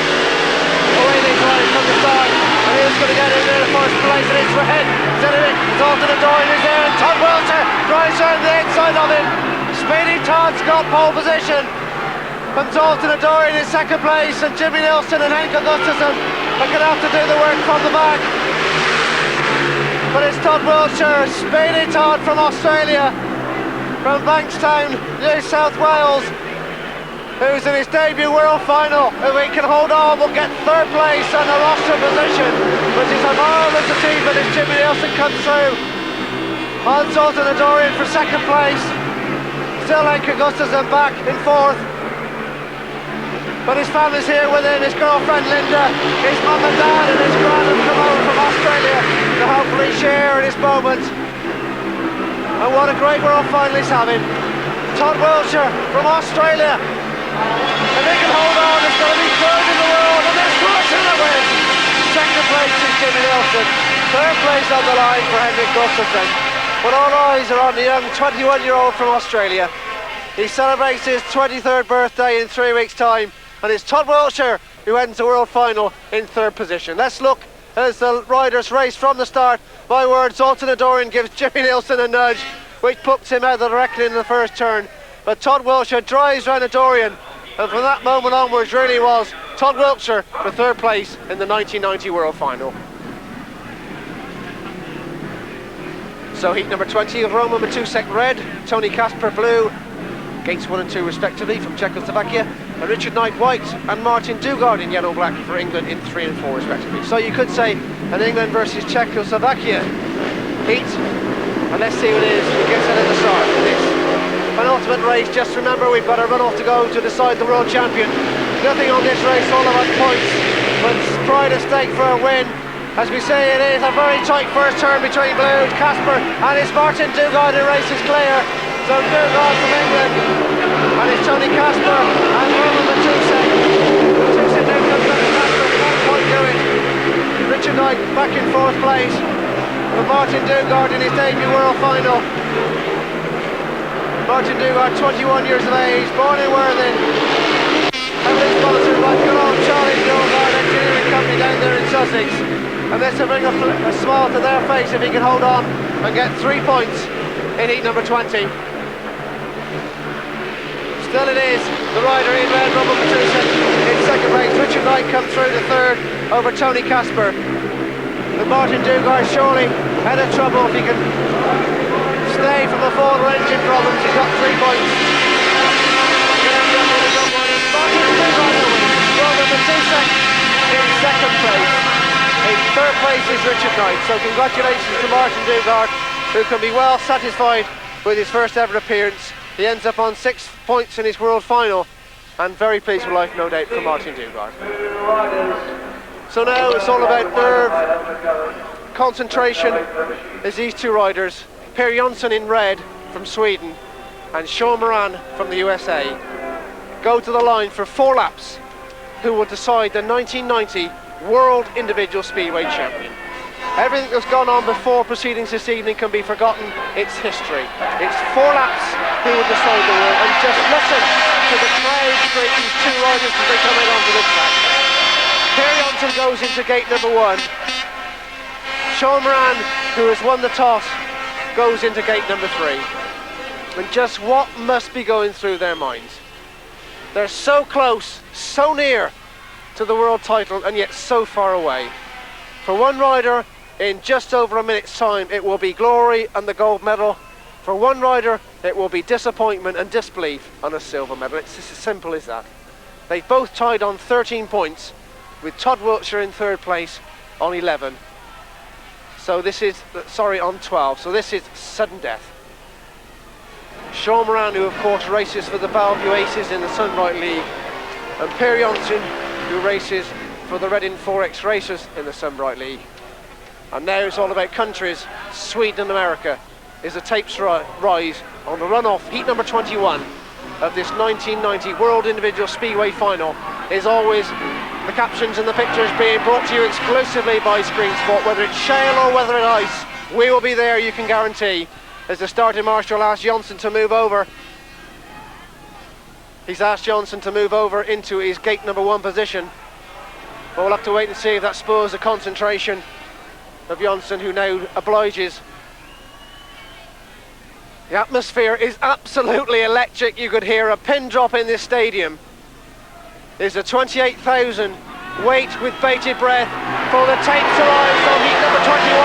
S1: Away they drive from the start, and who's going to get in there? The first place, and it's for ahead. Zoltán Adorján is there, and Todd Wiltshire drives around the inside of him. Speedy Todd's got pole position, and Zoltán Adorján in second place, and Jimmy Nilsen and Henrik Gustafsson are going to have to do the work from the back. But it's Todd Wiltshire, Speedy Todd from Australia, from Bankstown, New South Wales, who's in his debut world final. If he can hold on, will get third place and a roster position, which is a marvellous achievement as Jimmy Nilsen comes through. On Zoltán Adorján for second place. Still Henrik Gustafsson back in fourth. But his family's here with him, his girlfriend Linda, his mum and dad and his gran have come over from Australia to hopefully share in his moment. And what a great world final he's having. Todd Wiltshire from Australia. If he can hold on, it's going to be third in the world, and there's Wiltshire that wins. Second place is Jimmy Nilsen. Third place on the line for Henrik Gustafsson. But all eyes are on the young 21-year-old from Australia. He celebrates his 23rd birthday in 3 weeks' time, and it's Todd Wiltshire who ends the world final in third position. Let's look as the riders race from the start. My word, Zoltán Adorján gives Jimmy Nilsen a nudge, which puts him out of the reckoning in the first turn. But Todd Wiltshire drives round Adorján, and from that moment onwards really was Todd Wiltshire for third place in the 1990 World Final. So heat number 20 of Roman Matousek red, Antonín Kasper blue, gates 1 and 2 respectively from Czechoslovakia, and Richard Knight white and Martin Dugard in yellow and black for England in 3 and 4 respectively. So you could say an England versus Czechoslovakia heat, and let's see what it is who gets out of the start of this penultimate race. Just remember, we've got a run-off to go to decide the world champion. Nothing on this race, all about points, but pride at stake for a win. As we say, it is a very tight first turn between blue, Kasper, and it's Martin Dugard who races clear. So Dugard from England, and it's Antonín Kasper and Roman Matousek. Matousek then comes up to Kasper, can't quite do it. Richard Knight back in fourth place, with Martin Dugard in his debut world final. Martin Dugard, 21 years of age, born in Worthing. Heavily sponsored by good old Charlie Dugard Engineering Company down there in Sussex. And this will bring a smile to their face if he can hold on and get 3 points in heat number 20. Still it is the rider in red, Roman Matousek, in second place. Richard Knight comes through to third over Antonín Kasper. But Martin Dugard surely out of trouble if he can stay from the forward engine problems. He's got 3 points. Martin Dugard wins. Roman Matousek in second place. In third place is Richard Knight, so congratulations to Martin Dugard, who can be well satisfied with his first ever appearance. He ends up on 6 points in his world final, and very pleased with life, no doubt, for Martin Dugard. So now it's all about nerve, concentration, as these two riders, Per Jonsson in red from Sweden and Shawn Moran from the USA, go to the line for 4 laps, who will decide the 1990 World Individual Speedway Champion. Everything that's gone on before proceedings this evening can be forgotten. It's history. It's 4 laps who will decide the world, and just listen to the crowd greet these two riders as they come in onto the track. Per Jonsson goes into gate number 1. Shawn Moran, who has won the toss, goes into gate number 3. And just what must be going through their minds? They're so close, so near to the world title, and yet so far away. For one rider, in just over a minute's time, it will be glory and the gold medal. For one rider, it will be disappointment and disbelief and a silver medal. It's just as simple as that. They've both tied on 13 points, with Todd Wiltshire in third place on 11. So this is, on 12. So this is sudden death. Shawn Moran, who of course races for the Bellevue Aces in the Sunbright League, and Per Jonsson, who races for the Reading 4X Racers in the Sunbright League. And now it's all about countries. Sweden and America is the tapes rise on the runoff. Heat number 21 of this 1990 World Individual Speedway Final is always the captions and the pictures being brought to you exclusively by Screen Sport, whether it's shale or whether it's ice. We will be there, you can guarantee. As the starting marshal asked Jonsson to move over. He's asked Jonsson to move over into his gate number 1 position. But we'll have to wait and see if that spoils the concentration of Jonsson, who now obliges. The atmosphere is absolutely electric. You could hear a pin drop in this stadium. There's a 28,000 wait with bated breath for the tape to rise on heat number 21.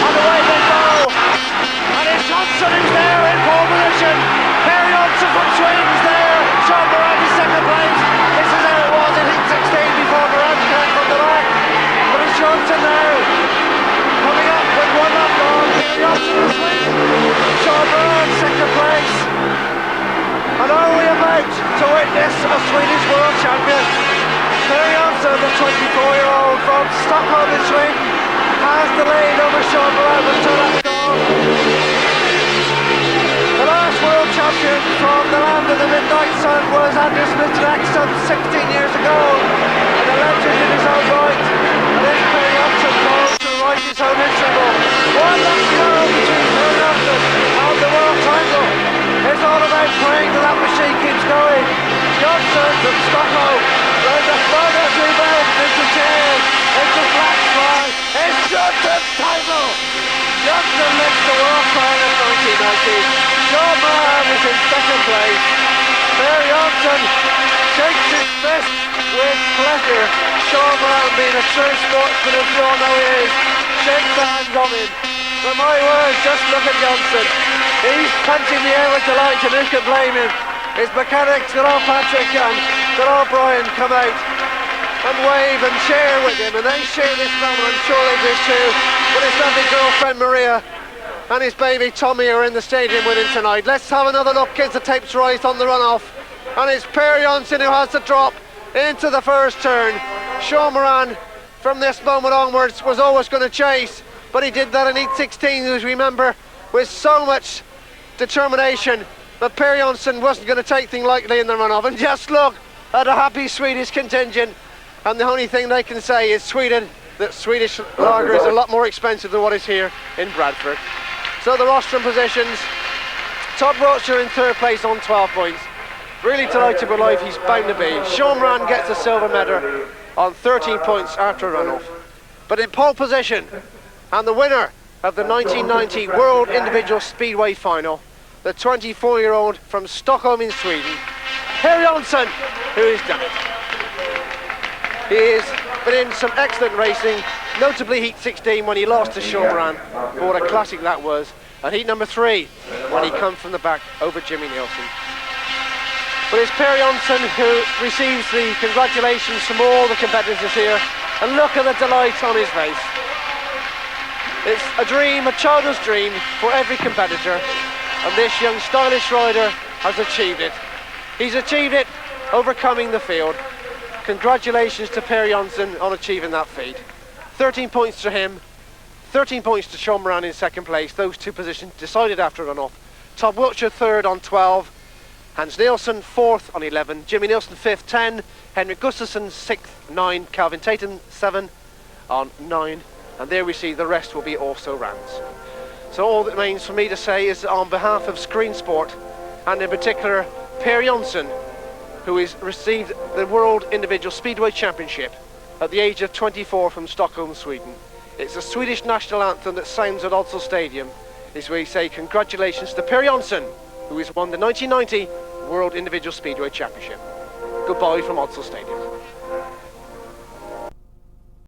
S1: And away they go. And it's Jonsson who's there in pole position. Per Jonsson from Sweden's there. Shawn Moran in second place. This is how it was in heat 16 before Moran came from the back. But it's Jonsson now. Coming up with 1 lap on. Per Jonsson from Sweden. Shawn Moran second place. And are we about to witness a Swedish world champion? Per Jonsson, the 24-year-old from Stockholm in Sweden, has the lead over Shawn Moran with 2 laps gone. The last world champion from the land of the midnight sun was Anders Nielsen some 16 years ago, and a legend in his own right. And it's Per Jonsson going to write his own history book. 1 lap to go between Per Jonsson and the world title. It's all about praying that machine keeps going. Jonsson from Stockholm, there's a further 2 bells into chairs, into black fly. It's Jonsson's title! Jonsson lifts the world crown of 1990. Shawn Moran is in second place. Per Jonsson shakes his fist with pleasure. Shawn Moran, being a true sportsman, as we all know he is, shakes the hand of him. But my word, just look at Jonsson. He's punching the air with delight, and who can blame him? His mechanics, good old Patrick and good old Brian, come out and wave and cheer with him, and they share this moment, I'm sure they do too. But his lovely girlfriend Maria and his baby Tommy are in the stadium with him tonight. Let's have another look as the tapes rise on the runoff. And it's Per Jonsson who has the drop into the first turn. Shawn Moran, from this moment onwards, was always going to chase, but he did that in heat 16, as we remember, with so much determination. But Per Jonsson wasn't going to take things lightly in the runoff. And just look at a happy Swedish contingent, and the only thing they can say is Sweden, that Swedish lager is a lot more expensive than what is here in Bradford. So the rostrum positions: Todd Wiltshire in 3rd place on 12 points. Really delighted with life he's bound to be. Shawn Moran gets a silver medal on 13 points after a runoff. But in pole position, and the winner of the 1990 World Individual Speedway Final, the 24-year-old from Stockholm in Sweden, Per Jonsson, who has done it. He has been in some excellent racing, notably heat 16 when he lost to Shawn Moran. What a classic that was. And heat number 3 when he come from the back over Jimmy Nilsen. But it's Per Jonsson who receives the congratulations from all the competitors here. And look at the delight on his face. It's a dream, a childhood's dream for every competitor. And this young stylish rider has achieved it. He's achieved it overcoming the field. Congratulations to Per Jonsson on achieving that feat. 13 points to him, 13 points to Shawn Moran in 2nd place. Those 2 positions decided after a runoff. Todd Wiltshire 3rd on 12, Hans Nielsen 4th on 11, Jimmy Nilsen 5th, 10, Henrik Gustafsson 6th, 9, Kelvin Tatum 7 on 9, and there we see the rest will be also Rans. So all that remains for me to say is that on behalf of Screen Sport, and in particular Per Jonsson, who has received the World Individual Speedway Championship at the age of 24 from Stockholm, Sweden. It's the Swedish national anthem that sounds at Websdale Stadium, is where we say congratulations to Per Jonsson, who has won the 1990 World Individual Speedway Championship. Goodbye from Websdale Stadium.